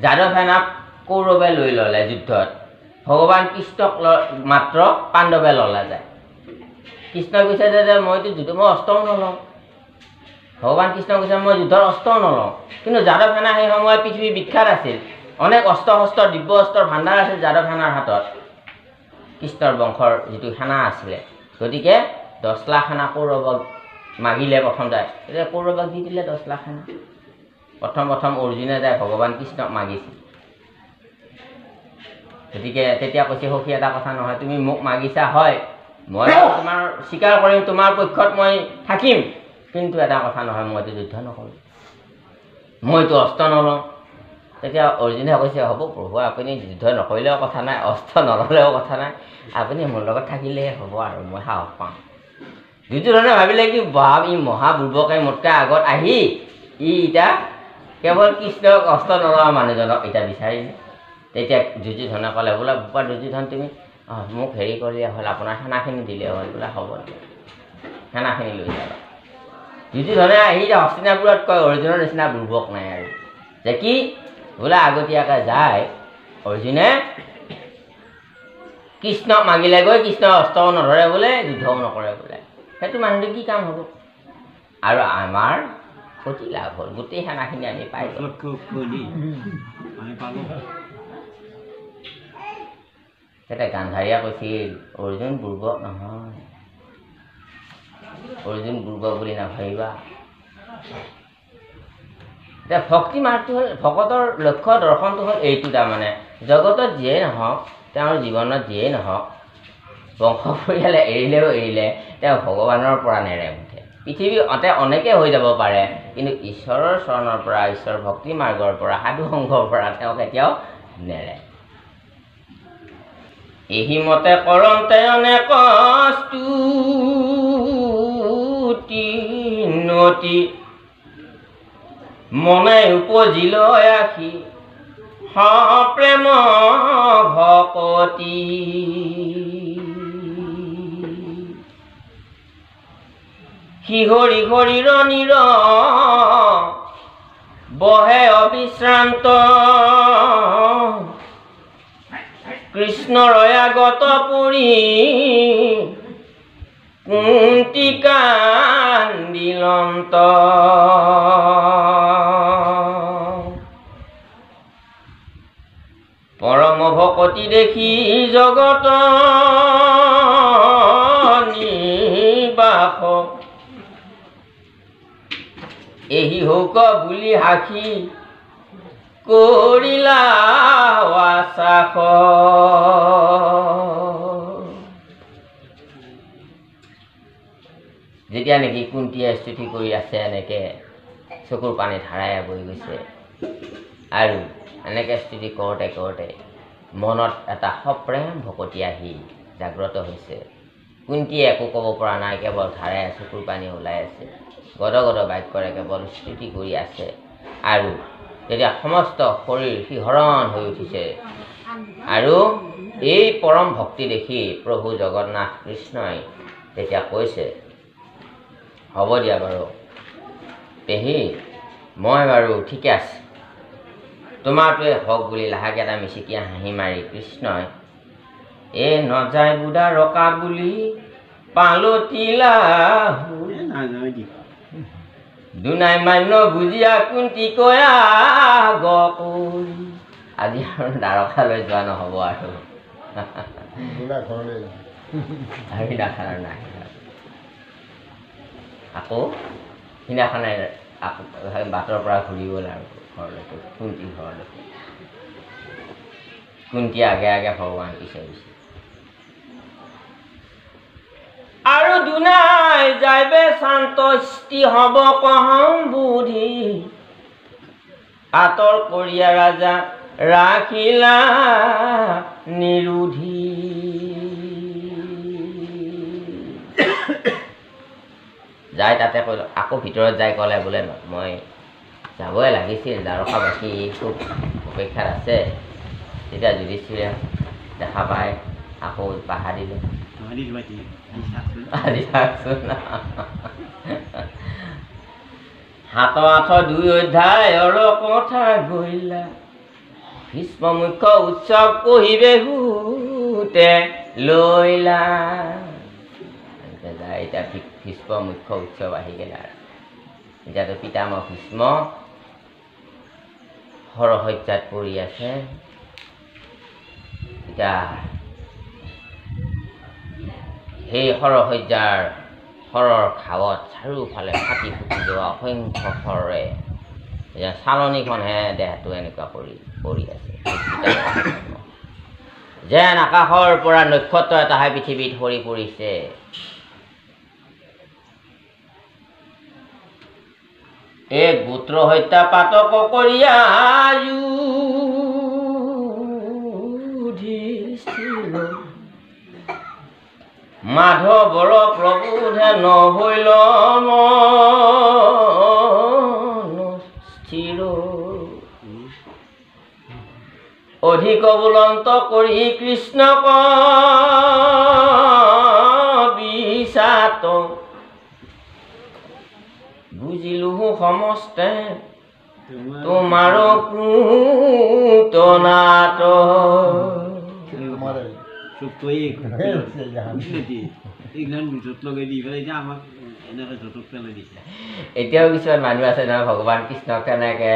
যাদৱ সেনাক কৌৰৱে লৈ ল'লে যুদ্ধত ভগৱান কৃষ্ণক মাত্ৰ পাণ্ডৱে ল'লা যায় কৃষ্ণ কৈছে যে মইতো যুদ্ধ মই অস্ত্ৰও নলওঁ ভগৱান কৃষ্ণ কৈছে মই যুদ্ধৰ অস্ত্ৰও নলওঁ কিন্তু যাদৱ সেনা সেই সময়ত পৃথিৱী বিখ্যাত আছিল অনেক অস্ত্ৰ শস্ত্ৰ দিব্য অস্ত্ৰৰ ভাণ্ডাৰ আছিল যাদৱ সেনাৰ হাতত কৃষ্ণৰ বংশৰ যিটো সেনা আছিলে গতিকে 10 লাখ সেনা কৌৰৱক মাগিলে প্ৰথম যায় এতিয়া কৌৰৱক দি দিলে 10 লাখ সেনা প্ৰথম অৰ্জুনে যায় ভগৱান কৃষ্ণক মাগিছিল গতিকে তেতিয়া কৈছে সখী এটা কথা নহয় তুমি মোক মাগিছা হয় মই তোমাৰ স্বীকাৰ কৰিম তোমাৰ পক্ষত মই থাকিম কিন্তু এটা কথা নহয় মইতো যুদ্ধ নকৰোঁ মইতো অস্ত্ৰ নলওঁ তেতিয়া অৰ্জুনে কৈছে হ'ব প্ৰভু আপুনি যুদ্ধ নকৰিলেও কথা নাই অস্ত্ৰ নল'লেও কথা নাই আপুনি মোৰ লগত থাকিলেই হ'ব আৰু মই সাহস পাম দুৰ্যোধনে ভাবিলে কি ই মহাবুৰ্বকে মোতকৈ আগত আহি এতিয়া কেৱল কৃষ্ণক অস্ত্ৰ নলোৱা মানুহজনক এতিয়া বিচাৰিলে তেতিয়া দুৰ্যোধনে ক'লে বোলে বোপা দুৰ্যোধন তুমি মোক হেৰি কৰিলে হ'ল আপোনাৰ সেনাখিনি দিলে হ'ল বোলে হ'ব সেনাখিনি লৈ যাবা দুৰ্যোধনে আহি হস্তিনাপুৰত কয় অৰ্জুনৰ নিচিনা বুৰ্বক নাই আৰু যে কি বোলে আগতীয়াকৈ যায় অৰ্জুনে কৃষ্ণক মাগিলে গৈ কৃষ্ণ অস্ত্ৰও নধৰে বোলে, যুদ্ধও নকৰে বোলে। সেইটো মানুহটো কি কাম হ'ব? আৰু আমাৰ ক্ষতি লাভ হ'ল, গোটেই সেনাখিনি আমি পাই গ'লো। তেতিয়া গান্ধাৰীয়ে কৈছিল অৰ্জুন বুৰ্বক নহয়, অৰ্জুন বুৰ্বক বুলি নাভাবিবা। এতিয়া ভক্তি মাৰ্গটো হ'ল, ভকতৰ লক্ষ্য দৰ্শনটো হ'ল এইটো, তাৰমানে জগতত যিয়েই নহওক, তেওঁৰ জীৱনত যিয়েই নহওক, বংশ পৰিয়ালে এৰিলেও এৰিলে তেওঁ ভগৱানৰ পৰা নেৰে মুঠে। পৃথিৱী অনেকে হৈ যাব পাৰে, কিন্তু ঈশ্বৰৰ চৰণৰ পৰা, ঈশ্বৰ ভক্তি মাৰ্গৰ পৰা, সাধু সংঘৰ পৰা তেওঁ কেতিয়াও নেৰে। এহি মতে কৰন্তে অনেক স্তুতি নতি, মনে উপজিল আশী প্ৰেম ভকতি। শিহৰি শৰীৰ নিৰ বহে অবিশ্ৰান্ত, কৃষ্ণৰ আগত পৰি কুন্তি কান্দিলন্ত। পৰম ভকতি দেখি জগত নিবাস, এহি হৌক বুলি হাসি কৰিলা ৱাচাস। যেতিয়া নেকি কুন্তীয়ে স্তুতি কৰি আছে, এনেকে চকুৰ পানী ধাৰাই বৈ গৈছে, আৰু এনেকে স্তুতি কৰোঁতে কৰোঁতে মনত এটা সপ্ৰেম ভকতি আহি জাগ্ৰত হৈছে। কুন্তীয়ে একো ক'ব পৰা নাই, কেৱল ধাৰাই চকুৰ পানী ওলাই আছে, গদ গদ বাক্যৰে কেৱল স্তুতি কৰি আছে। আৰু তেতিয়া সমস্ত শৰীৰ শিহৰণ হৈ উঠিছে, আৰু এই পৰম ভক্তি দেখি প্ৰভু জগন্নাথ কৃষ্ণই তেতিয়া কৈছে, হ'ব দিয়া বাৰু পেহী, মই বাৰু ঠিকে আছে, তোমাৰটোৱে হওক বুলি লাহেকৈ এটা মিচিকিয়া হাঁহি মাৰি কৃষ্ণই এই নজাই বুঢ়া ৰকা বুলি পালতিলা দুনাই মান্য বুজিয়া কুন্তি কয়া গৰি। আজি আৰু দ্বাৰকালৈ যোৱা নহ'ব আৰু সিদিনাখন আৰু নাই, আকৌ সিদিনাখনে আকৌ বাটৰ পৰা ঘূৰি গ'ল আৰু ঘৰলৈকে, কুন্তি ঘৰলৈকে। কুন্তি আগে আগে ভগৱান পিছে পিছে, আৰু দুনাই যাইবে শান্ত স্থি হব কহম বুধি, আঁতৰ কৰিয়া ৰাজা ৰাখিলা নিৰোধী। যাই তাতে কৈ আকৌ ভিতৰত যাই ক'লে বোলে মই যাবই লাগিছিল, দ্বাৰকাবাসী খুব অপেক্ষাত আছে। তেতিয়া যুধিষ্ঠিৰে দেখা পাই আকৌ বাধা দিলে, হাত আঠ দুই অধ্যায়ৰ কথা গৰিলা, ভীষ্ম মুখ্য উৎসৱ কহিবে হুতে লৈলা। এতিয়া ভীষ্ম মুখ্য উৎসৱ আহি গ'ল আৰু এতিয়াতো পিতামহ ভীষ্ম হৰসজ্জাত পৰি আছে। এতিয়া সেই হৰসজ্জাৰ হৰৰ ঘাৱত চাৰিওফালে ফাটি ফুটি যোৱা অসংখ্য হৰে এতিয়া চালনীখনহে দেহটো এনেকুৱা পৰি আছে। যেন আকাশৰ পৰা নক্ষত্ৰ এটাহে পৃথিৱীত সৰি পৰিছে। এই গোত্ৰ হত্যা পাতক কৰিয়া মাধৱৰ প্ৰভুধে নহৈল স্থিৰ, অধিক বুলন্ত কৰি কৃষ্ণক বিষাত, বুজিলো সমস্তে তোমাৰো পুতনাত এতিয়াও কিছুমান মানুহ আছে নহয় ভগৱান কৃষ্ণক তেনেকে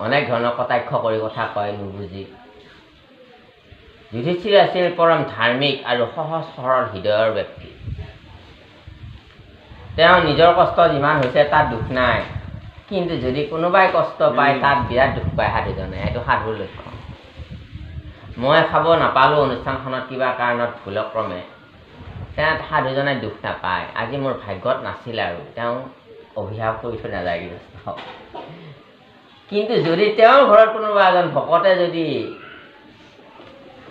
অনেক ধৰণৰ কটাক্ষ কৰি কথা কয় নুবুজি। যুধিষ্ঠিৰ আছিল পৰম ধাৰ্মিক আৰু সহজ সৰল হৃদয়ৰ ব্যক্তি। তেওঁ নিজৰ কষ্ট যিমান হৈছে তাত দুখ নাই, কিন্তু যদি কোনোবাই কষ্ট পায় তাত বিৰাট দুখ পায় সাধুজনে। এইটো সাধুৰ লক্ষণ। মই খাব নাপালোঁ অনুষ্ঠানখনত কিবা কাৰণত ভুলক্ৰমে, তেওঁ সাধুজনে দুখ নাপায়। আজি মোৰ ভাগ্যত নাছিল আৰু তেওঁ অভিশাপ কৰি থৈ নাযায় গৃহস্থ। কিন্তু যদি তেওঁৰ ঘৰত কোনোবা এজন ভকতে যদি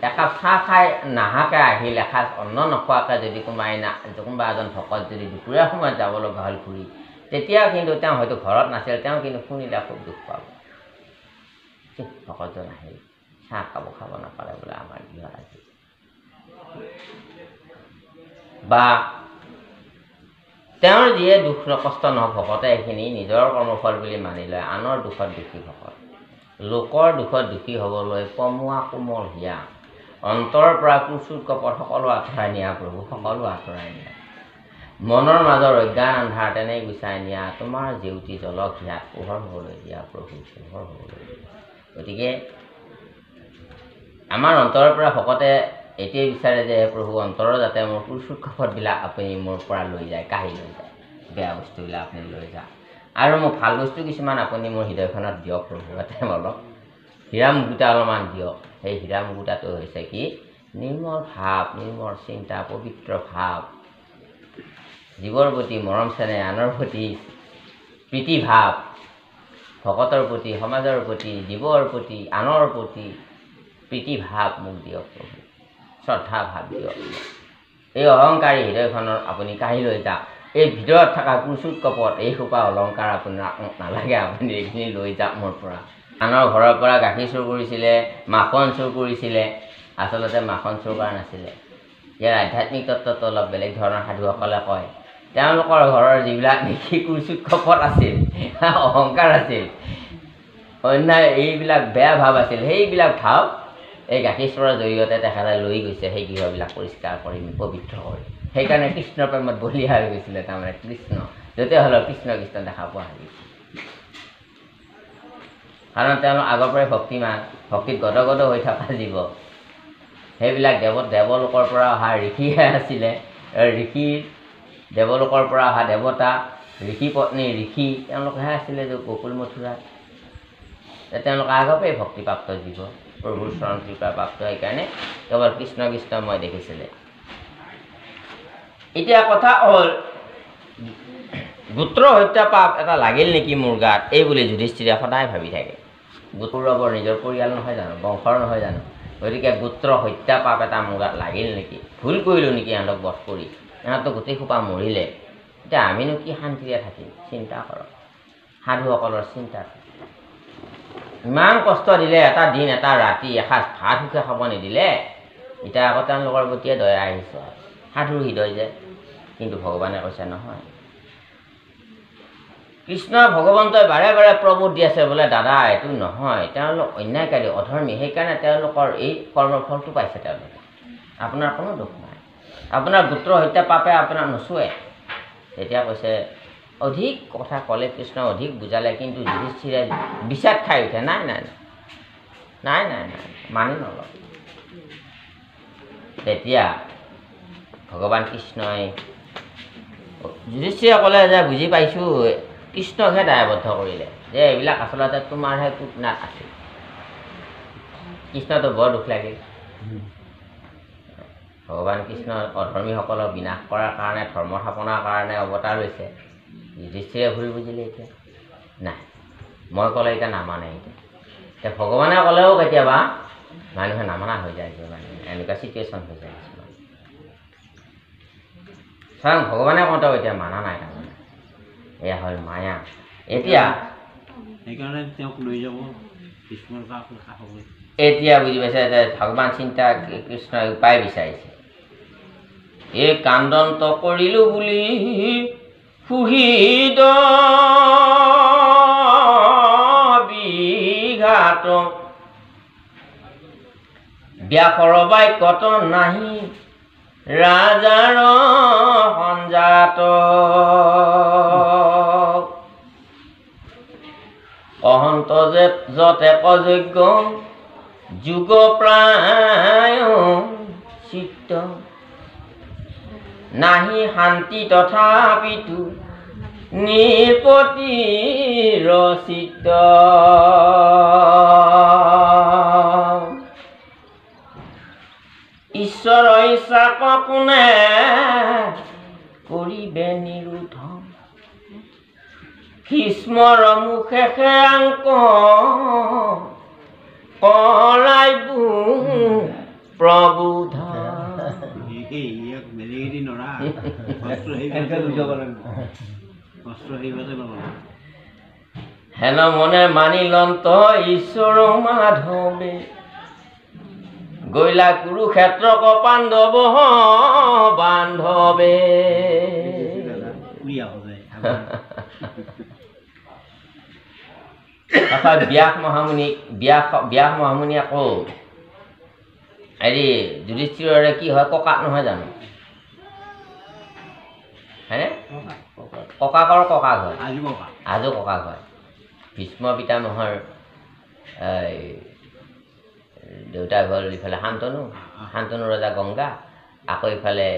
একাপ চাহ খাই নাহাকে আহিল, এসাঁজ অন্ন নোখোৱাকৈ যদি কোনোবা এজন ভকত যদি দুপৰীয়া সময়ত যাব লগা হ'ল ঘূৰি, তেতিয়া কিন্তু তেওঁ হয়তো ঘৰত নাছিল, তেওঁ কিন্তু শুনিলে খুব দুখ পাব। ভকতজন আহিল, চাহ খাব নাপালে বোলে আমাৰ গৃহত আজি। বা তেওঁৰ যিয়ে দুখ কষ্ট নহওক, ভকতে এইখিনি নিজৰ কৰ্মফল বুলি মানি লয়। আনৰ দুখত দুখী ভকত, লোকৰ দুখত দুখী হ'বলৈ কমোৱা কোমল হিয়া, অন্তৰ পৰা কুচুৰ কপট সকলো আঁতৰাই নিয়া প্ৰভু, সকলো আঁতৰাই নিয়া। মনৰ মাজৰ অজ্ঞান আন্ধাৰ তেনেই গুচাই নিয়া, তোমাৰ জেউতি জলক হিয়াত পোহৰ হ'বলৈ দিয়া প্ৰভু, পোহৰ হ'বলৈ দিয়া। গতিকে আমাৰ অন্তৰৰ পৰা ভকতে এইটোৱে বিচাৰে যে প্ৰভু অন্তৰৰ যাতে মোৰ কুচুৰ কপটবিলাক আপুনি মোৰ পৰা লৈ যায়, কাঢ়ি লৈ যায়, বেয়া বস্তুবিলাক আপুনি লৈ যায়, আৰু মোক ভাল বস্তু কিছুমান আপুনি মোৰ হৃদয়খনত দিয়ক প্ৰভু। ইয়াতে অলপ হীৰা মুকুতা অলপমান দিয়ক। সেই হীৰা মুকুতাটো হৈছে কি? নিৰ্মল ভাৱ, নিৰ্মল চিন্তা, পবিত্ৰ ভাৱ, জীৱৰ প্ৰতি মৰম চেনেহ, আনৰ প্ৰতি প্ৰীতি ভাৱ, ভকতৰ প্ৰতি, সমাজৰ প্ৰতি, জীৱৰ প্ৰতি, আনৰ প্ৰতি প্ৰীতি ভাৱ মোক দিয়ক প্ৰভু, শ্ৰদ্ধা ভাৱ দিয়ক। এই অহংকাৰী হৃদয়খনৰ আপুনি কাঢ়ি লৈ যাওক। এই ভিতৰত থকা কুচুট কপট এইসোপা অলংকাৰ আপোনাক নালাগে, আপুনি এইখিনি লৈ যাওক মোৰ পৰা। আনৰ ঘৰৰ পৰা গাখীৰ চুৰ কৰিছিলে, মাখন চুৰ কৰিছিলে, আচলতে মাখন চুৰ কৰা নাছিলে। ইয়াৰ আধ্যাত্মিক তত্ত্বটো অলপ বেলেগ ধৰণৰ সাধুসকলে কয়। তেওঁলোকৰ ঘৰৰ যিবিলাক নেকি কুচুট কপট আছিল, অহংকাৰ আছিল, অন্যায় এইবিলাক বেয়া ভাৱ আছিল, সেইবিলাক ভাৱ এই গাখীৰ চোৰৰ জৰিয়তে তেখেতে লৈ গৈছে সেই গৃহবিলাক পৰিষ্কাৰ কৰি পবিত্ৰ কৰি। সেইকাৰণে কৃষ্ণ প্ৰেমত বলিয়া হৈ গৈছিলে। তাৰমানে কৃষ্ণ য'তে হ'লেও কৃষ্ণ কৃষ্ণ দেখা পোৱা হৈ গৈছিল, কাৰণ তেওঁলোক আগৰ পৰাই ভক্তিমান, ভক্তিত গদগদ হৈ থকা জীৱ। সেইবিলাক দেৱলোকৰ পৰা অহা ঋষিহে আছিলে। ঋষিৰ দেৱলোকৰ পৰা অহা দেৱতা, ঋষি পত্নী ঋষি, তেওঁলোকেহে আছিলে যে গকুল মথুৰা। তেওঁলোক আগৰ পৰাই ভক্তিপ্ৰাপ্ত জীৱ, প্ৰভুৰ চৰণ কৃপা প্ৰাপ্ত। সেইকাৰণে কেৱল কৃষ্ণ কৃষ্ণ মই দেখিছিলে। এতিয়া কথা হ'ল, গোত্ৰ হত্যা পাপ এটা লাগিল নেকি মোৰ গাত, এই বুলি যুধিষ্ঠিৰে সদায় ভাবি থাকে। কৌৰৱৰ নিজৰ পৰিয়াল নহয় জানো, বংশৰ নহয় জানো? গতিকে গোত্ৰ হত্যা পাপ এটা মোৰ গাত লাগিল নেকি, ভুল কৰিলোঁ নেকি সিহঁতক বধ কৰি, সিহঁতক গোটেই সোপা মৰিলে, এতিয়া আমিনো কি শান্তিৰে থাকিম? চিন্তা কৰক, সাধুসকলৰ চিন্তা। ইমান কষ্ট দিলে, এটা দিন এটা ৰাতি এসাঁজ ভাত সুখে খাব নিদিলে, এতিয়া আকৌ তেওঁলোকৰ প্ৰতিয়ে দয়া আহিছে। সাধুৰ হৃদয় যে। কিন্তু ভগৱানে কৈছে নহয়, কৃষ্ণ ভগৱন্তই বাৰে বাৰে প্ৰবোধ দি আছে বোলে দাদা এইটো নহয়, তেওঁলোক অন্যায়কাৰী অধৰ্মী, সেইকাৰণে তেওঁলোকৰ এই কৰ্মৰ ফলটো পাইছে তেওঁলোকে। আপোনাৰ কোনো দুখ নাই, আপোনাৰ গোত্ৰ হত্যা পাপে আপোনাক নচুৱে। তেতিয়া কৈছে, অধিক কথা ক'লে কৃষ্ণ, অধিক বুজালে, কিন্তু যুধিষ্ঠিৰে বিষাদ খাই উঠে। নাই নাই নাই নাই নাই মানি নলওঁ। তেতিয়া ভগৱান কৃষ্ণই যুধিষ্ঠিৰে ক'লে যে বুজি পাইছোঁ, কৃষ্ণকহে দায়বদ্ধ কৰিলে যে এইবিলাক আচলতে তোমাৰহে কুটনাট আছিল। কৃষ্ণটো বৰ দুখ লাগিল। ভগৱান কৃষ্ণ অধৰ্মীসকলক বিনাশ কৰাৰ কাৰণে, ধৰ্ম স্থাপনাৰ কাৰণে অৱতাৰ লৈছে। যুধিষ্ঠিৰে ভুল বুজিলে। এতিয়া নাই, মই ক'লে এতিয়া নামানে। এতিয়া ভগৱানে ক'লেও কেতিয়াবা মানুহে নামানা হৈ যায়, মানে এনেকুৱা চিটুৱেশ্যন হৈ যায় কিছুমান। স্বয়ং ভগৱানে কওঁতেও এতিয়া মানা নাই। তাৰমানে এয়া হ'ল মায়া। এতিয়া সেইকাৰণে তেওঁক লৈ যাব কৃষ্ণৰ এতিয়া বুজি পাইছে যে ভগৱান চিন্তা কৃষ্ণই উপায় বিচাৰিছে। এই কান্দন্ত কৰিলোঁ বুলি সুহৃদ ঘাট ব্যাসৰ বাক্যত নাহি ৰাজাৰ সঞ্জাত অহন্ত যতে অযোগ্য যুগ প্ৰায় চিত্ত নাহি শান্তি তথাপিতো নিপতি ৰচিত ঈশ্বৰ ইচ্ছাক কোনে কৰিবে নিৰোধ ভীষ্মৰ মুখে আংক কৰাইবো প্ৰবোধ হেন মনে মানিলন্ত ঈশ্বৰ মাধৱে গৈলা কুৰুক্ষেত্ৰক পাণ্ডৱ বান্ধৱে ব্যাস মহামুনি আকৌ হেৰি যুধিষ্ঠিৰৰে কি হয় ককাক নহয় জানো হয়নে ককাকৰ ককাক হয় আজু ককাক হয় ভীষ্ম পিতামহৰ দেউতাক হ'ল ইফালে শান্তনু ৰজা গংগা আকৌ ইফালে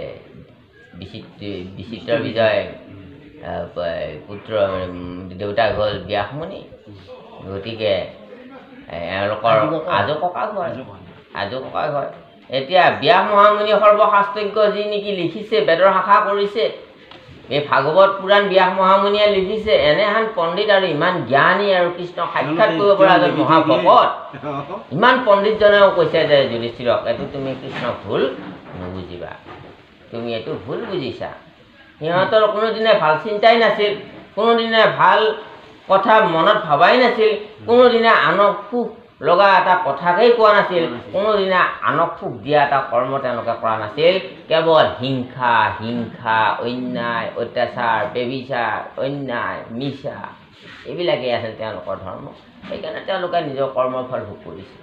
বিচিত্ৰ বিজয় পুত্ৰ দেউতাক হ'ল ব্যাসমুনি গতিকে এওঁলোকৰ আজু ককাক হয় এতিয়া ব্যাস মহামুনি সৰ্বশাস্ত্ৰজ্ঞ যি নেকি লিখিছে বেদৰ শাখা কৰিছে এই ভাগৱত পুৰাণ ব্যাস মহামুনিয়ে লিখিছে এনেহান পণ্ডিত আৰু ইমান জ্ঞানী আৰু কৃষ্ণক সাক্ষাৎ কৰিব পৰা এজন মহাভকত ইমান পণ্ডিতজনেও কৈছে যে যুধিষ্ঠিৰক এইটো তুমি কৃষ্ণক ভুল নুবুজিবা তুমি এইটো ভুল বুজিছা সিহঁতৰ কোনোদিনে ভাল চিন্তাই নাছিল কোনোদিনে ভাল কথা মনত ভবাই নাছিল কোনোদিনে আনক সুখ লগা এটা কথাকেই কোৱা নাছিল কোনোদিনা আনক সুখ দিয়া এটা কৰ্ম তেওঁলোকে কৰা নাছিল কেৱল হিংসা অন্যায় অত্যাচাৰ ব্যভিচাৰ অন্যায় মিছা এইবিলাকেই আছিল তেওঁলোকৰ ধৰ্ম সেইকাৰণে তেওঁলোকে নিজৰ কৰ্মৰ ফল ভোগ কৰিছিল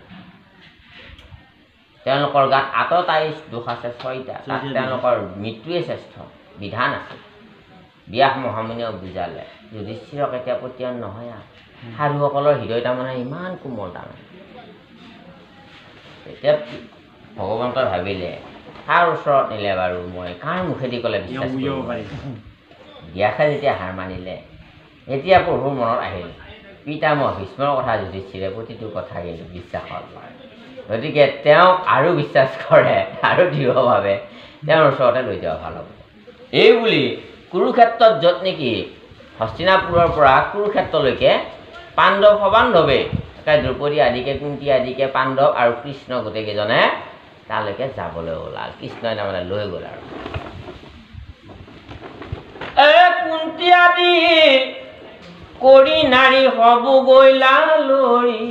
তেওঁলোকৰ গাত আততায়ী দোষ আছে 6টা তাত তেওঁলোকৰ মৃত্যুৱে শ্ৰেষ্ঠ বিধান আছে ব্যাস মহামুনিয়ে বুজালে যুধিষ্ঠিৰক এতিয়া পতিয়ান নহয় সাধুসকলৰ হৃদয় তাৰমানে ইমান কোমল তাৰমানে এতিয়া ভগৱন্তই ভাবিলে কাৰ ওচৰত নিলে বাৰু মই কাৰ মুখেদি ক'লে বিশ্বাস কৰিব পাৰিম ব্যাসে যেতিয়া হাৰ মানিলে এতিয়া প্ৰভুৰ মনত আহিল পিতামহ ভীষ্মৰ কথা যুধিষ্ঠিৰে প্ৰতিটো কথা কিন্তু বিশ্বাস হ'ল গতিকে তেওঁক আৰু বিশ্বাস কৰে আৰু দৃঢ়ভাৱে তেওঁৰ ওচৰতে লৈ যোৱা ভাল হ'ব এই বুলি কুৰুক্ষেত্ৰত য'ত নেকি হস্তিনাপুৰৰ পৰা কুৰুক্ষেত্ৰলৈকে পাণ্ডৱ সবান্ধৱে দ্ৰৌপদী আদিকে কুন্তি আদিকে পাণ্ডৱ আৰু কৃষ্ণ গোটেইকেইজনে তালৈকে যাবলৈ ওলাল কৃষ্ণই তাৰমানে লৈ গ'ল আৰু কুন্তি আদি কৰি নাৰী হব গৈলা লৰি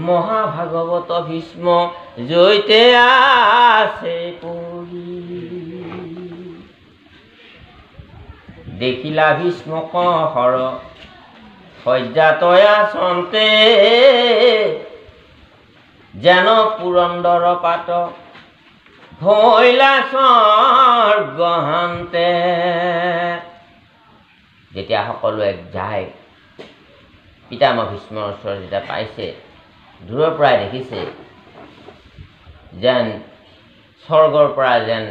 মহাভাগৱত ভীষ্ম জয়তে আছে পৰি দেখিলা ভীষ্মক হৰ শয্যাতয়া চন্তে যেন পুৰন্দৰ পাত ভৈলা স্বৰ্গহান্তে যেতিয়া সকলোৱে যায় পিতামহ ভীষ্মৰ ওচৰত যেতিয়া পাইছে দূৰৰ পৰাই দেখিছে যেন স্বৰ্গৰ পৰা যেন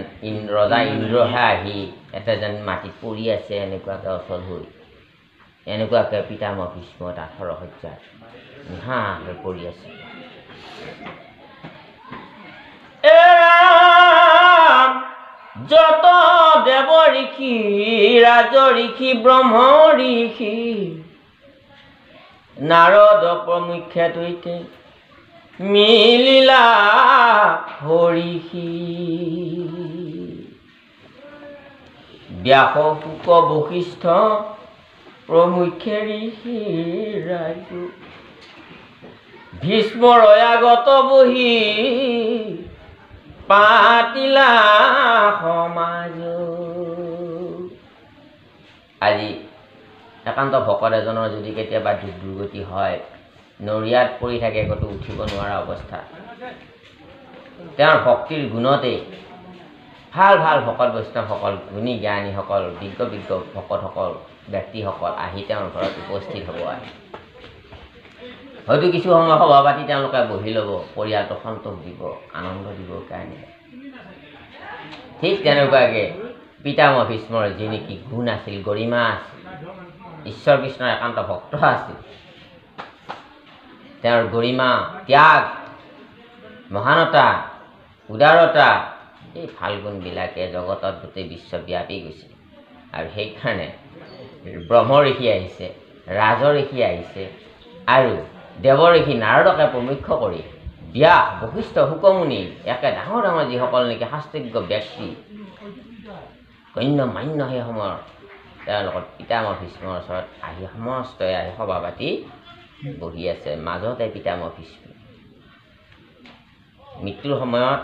ৰজা ইন্দ্ৰহে আহি এটা যেন মাটিত পৰি আছে এনেকুৱাকৈ অচল হৈ এনেকুৱাকৈ পিতামহ ভীষ্ম এটা সৰসজ্যাত নিহাকৈ পৰি আছে যত দেৱ ঋষি ৰাজ ঋষি ব্ৰহ্ম ঋষি নাৰদ প্ৰমুখ্যে তৈতে মিলিলা হৰিষি ব্যাস শুক বশিষ্ঠ প্ৰমুখ্যে ঋষি ৰাজ ভীষ্মৰ আগত বহি পাতিলা সমাজ আজি একান্ত ভকত এজনৰ যদি কেতিয়াবা দুৰ্গতি হয়, নৰিয়াত পৰি থাকে, ক'তো উঠিব নোৱাৰা অৱস্থা, তেওঁৰ ভক্তিৰ গুণতেই ভাল ভাল ভকত বৈষ্ণৱসকল, গুণী জ্ঞানীসকল, বিজ্ঞ ভকতসকল, ব্যক্তিসকল আহি তেওঁৰ ঘৰত উপস্থিত হ'ব। হয়তো কিছু সময় সভা পাতি তেওঁলোকে বহি ল'ব, পৰিয়ালটো সন্তোষ দিব, আনন্দ দিব কাৰণে। ঠিক তেনেকুৱাকৈ পিতামহ ভীষ্মৰ যি নেকি গুণ আছিল, গৰিমা আছিল, ঈশ্বৰ কৃষ্ণৰ একান্ত ভক্ত আছিল, তেওঁৰ গৰিমা, ত্যাগ, মহানতা, উদাৰতা, এই ভাল গুণবিলাকে জগতত গোটেই বিশ্বব্যাপী গৈছে। আৰু সেইকাৰণে ব্ৰহ্ম ঋষি আহিছে, ৰাজ ঋষি আহিছে, আৰু দেৱ ঋষি নাৰদকে প্ৰমুখ্য কৰি ব্যাস, বশিষ্ঠ, শুকমুনি, একে ডাঙৰ ডাঙৰ যিসকল নেকি শাস্ত্ৰজ্ঞ ব্যক্তি, গণ্য মান্য সেই সময়ৰ, তেওঁলোকৰ পিতামহ ভীষ্মৰ ওচৰত আহি সমস্তই আহি সভা পাতি বহি আছে। মাজতে পিতামহ ভীষ্ম মৃত্যুৰ সময়ত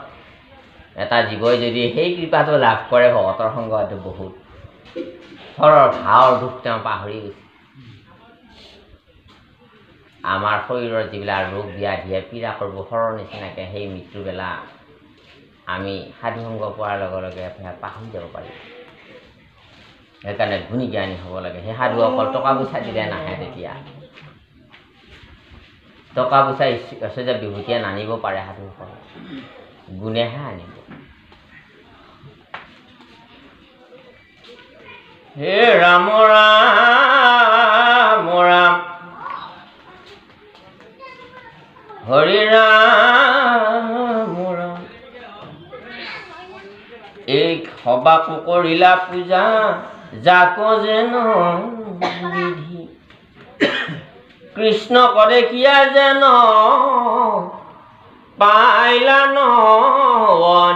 এটা জীৱই যদি সেই কৃপাটো লাভ কৰে, ভকতৰ সংগত বহুত ঘৰৰ ভাৱৰ দুখ তেওঁ পাহৰি গৈছে। আমাৰ শৰীৰৰ যিবিলাক ৰোগ ব্যাধিয়ে পীড়া কৰিব সৰৰ নিচিনাকৈ সেই মৃত্যুবেলা আমি সাধুসংগ পোৱাৰ লগে লগে পাহৰি যাব পাৰিম। সেইকাৰণে গুণী জ্ঞানী হ'ব লাগে। সেই সাধু অকল টকা পইচা দিলে নাহে, তেতিয়া টকা পইচা ঐশ্বৰ্য বিভূতিয়ে নানিব পাৰে, সাধুসকল গুণেহে আনিব। হে ৰাম ৰাম ৰাম হৰি ৰাম ৰাম, এই সবাকো কৰিলা পূজা, যাক যেন বিধি, কৃষ্ণ কৰে কিয়া যেন পাইলা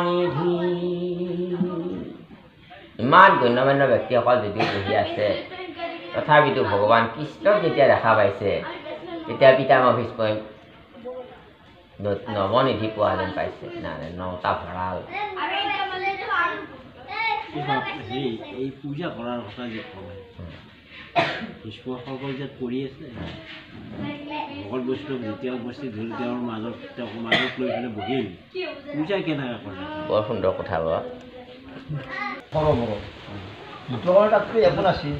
নিধি। ইমান গণ্যমান্য ব্যক্তিসকল যদিও বহি আছে, তথাপিতো ভগৱান কৃষ্ণক যেতিয়া দেখা পাইছে, তেতিয়া পিতামহ ভীষ্মই নৱনিধি পোৱা যেন পাইছে, নটা ভঁৰাল। এই পূজা কৰাৰ কথা যে কয়, ভীষ্মসকল যে কৰি আছে, ভকত বৈষ্ণৱ যেতিয়া উপস্থিত হ'ল, তেওঁৰ মাজত লৈ পেলাই বহিল, পূজা কেনেকৈ কৰে? বৰ সুন্দৰ কথা বাৰু। তাতকৈ একো নাছিল,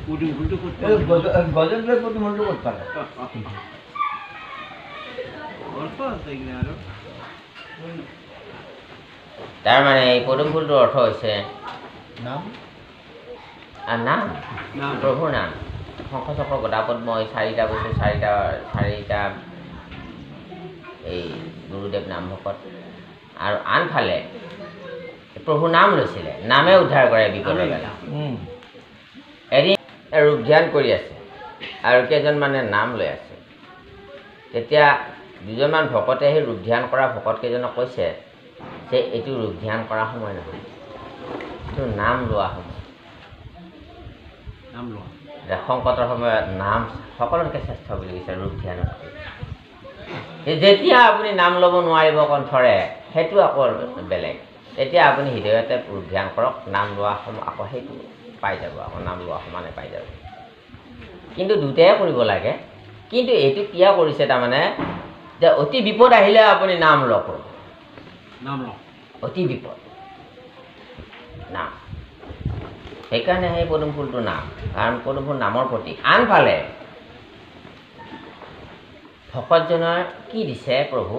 গজেন্দ্ৰই পদুমফুলটো ক'ত পালে? তাৰমানে এই পদুমফুলটোৰ অৰ্থ হৈছে নাম, প্ৰভুৰ নাম। শংখ চক্ৰ গদা পদ্ম, এই চাৰিটা বস্তু, চাৰিটা এই গুৰুদেৱ নাম ভকত। আৰু আনফালে প্ৰভু নাম লৈছিলে, নামে উদ্ধাৰ কৰে বিপদৰ বেলা। এদিন ৰূপ ধ্যান কৰি আছে আৰু কেইজনমানে নাম লৈ আছে। তেতিয়া দুজনমান ভকতে সেই ৰূপ ধ্যান কৰা ভকতকেইজনক কৈছে যে এইটো ৰূপ ধ্যান কৰা সময় নহয়, এইটো নাম লোৱা সময়। সংকটৰ সময়ত নাম সকলোতকৈ শ্ৰেষ্ঠ বুলি কৈছে ৰূপ ধ্যানতকৈ। যেতিয়া আপুনি নাম ল'ব নোৱাৰিব কণ্ঠৰে, সেইটো আকৌ বেলেগ। তেতিয়া আপুনি হৃদয়তে ৰূপ ধ্যান কৰক, নাম লোৱা সময় আকৌ সেইটো পাই যাব, আকৌ নাম লোৱা সমানে পাই যাব। কিন্তু দুটাই কৰিব লাগে। কিন্তু এইটো কিয় কৰিছে, তাৰমানে যে অতি বিপদ আহিলে আপুনি নাম লওক, অতি বিপদ নাম। সেইকাৰণে সেই পদুমফুলটো নাম, কাৰণ পদুমফুল নামৰ প্ৰতীক। আনফালে ভকতজনৰ কি দিছে প্ৰভু?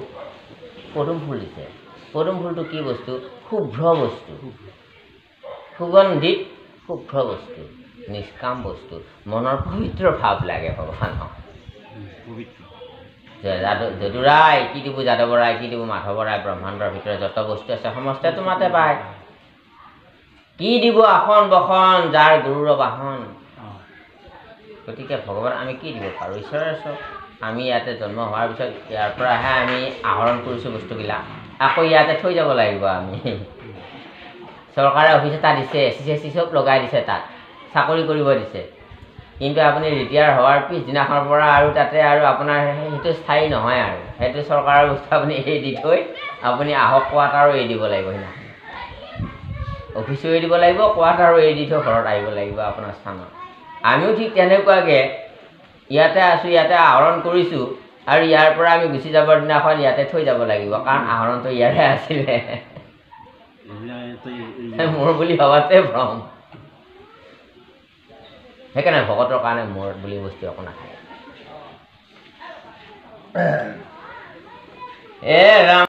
পদুমফুল দিছে। পদুমফুলটো কি বস্তু? শুভ্ৰ বস্তু, সুগন্ধিত শুভ্ৰ বস্তু, নিষ্কাম বস্তু। মনৰ পবিত্ৰ ভাৱ লাগে ভগৱানক। যদুৰাই কি দিব, যাদৱৰাই কি দিব, মাধৱৰাই ব্ৰহ্মাণ্ডৰ ভিতৰত যত বস্তু আছে সমস্তে তোমাতে পায়। কি দিব আসন বসন, যাৰ গুৰুৰ বাহন। গতিকে ভগৱান আমি কি দিব পাৰোঁ? ঈশ্বৰৰ চব। আমি ইয়াতে জন্ম হোৱাৰ পিছত ইয়াৰ পৰাহে আমি আহৰণ কৰিছোঁ বস্তুবিলাক, আকৌ ইয়াতে থৈ যাব লাগিব আমি। চৰকাৰে অফিচ এটা দিছে, এচি চব লগাই দিছে, তাত চাকৰি কৰিব দিছে। কিন্তু আপুনি ৰিটায়াৰ হোৱাৰ পিছদিনাখনৰ পৰা আৰু তাতে আৰু আপোনাৰ সেইটো স্থায়ী নহয়, আৰু সেইটো চৰকাৰৰ বস্তু আপুনি এৰি দি থৈ আপুনি আহক কোৱাটাৰো এৰি দিব লাগিব। সেইদিনাখন অফিচো এৰি দিব লাগিব, কোৱাটাৰো এৰি দি থৈ ঘৰত আহিব লাগিব আপোনাৰ স্থানত। আমিও ঠিক তেনেকুৱাকৈ ইয়াতে আছোঁ, ইয়াতে আহৰণ কৰিছোঁ, আৰু ইয়াৰ পৰা আমি গুচি যাবৰ দিনাখন ইয়াতে থৈ যাব লাগিব, কাৰণ আহৰণটো ইয়াতে আছিলে। মোৰ বুলি ভবাতে ভ্ৰম। সেইকাৰণে ভকতৰ কাৰণে মোৰ বুলি বস্তু একো নাথাকে। ৰাম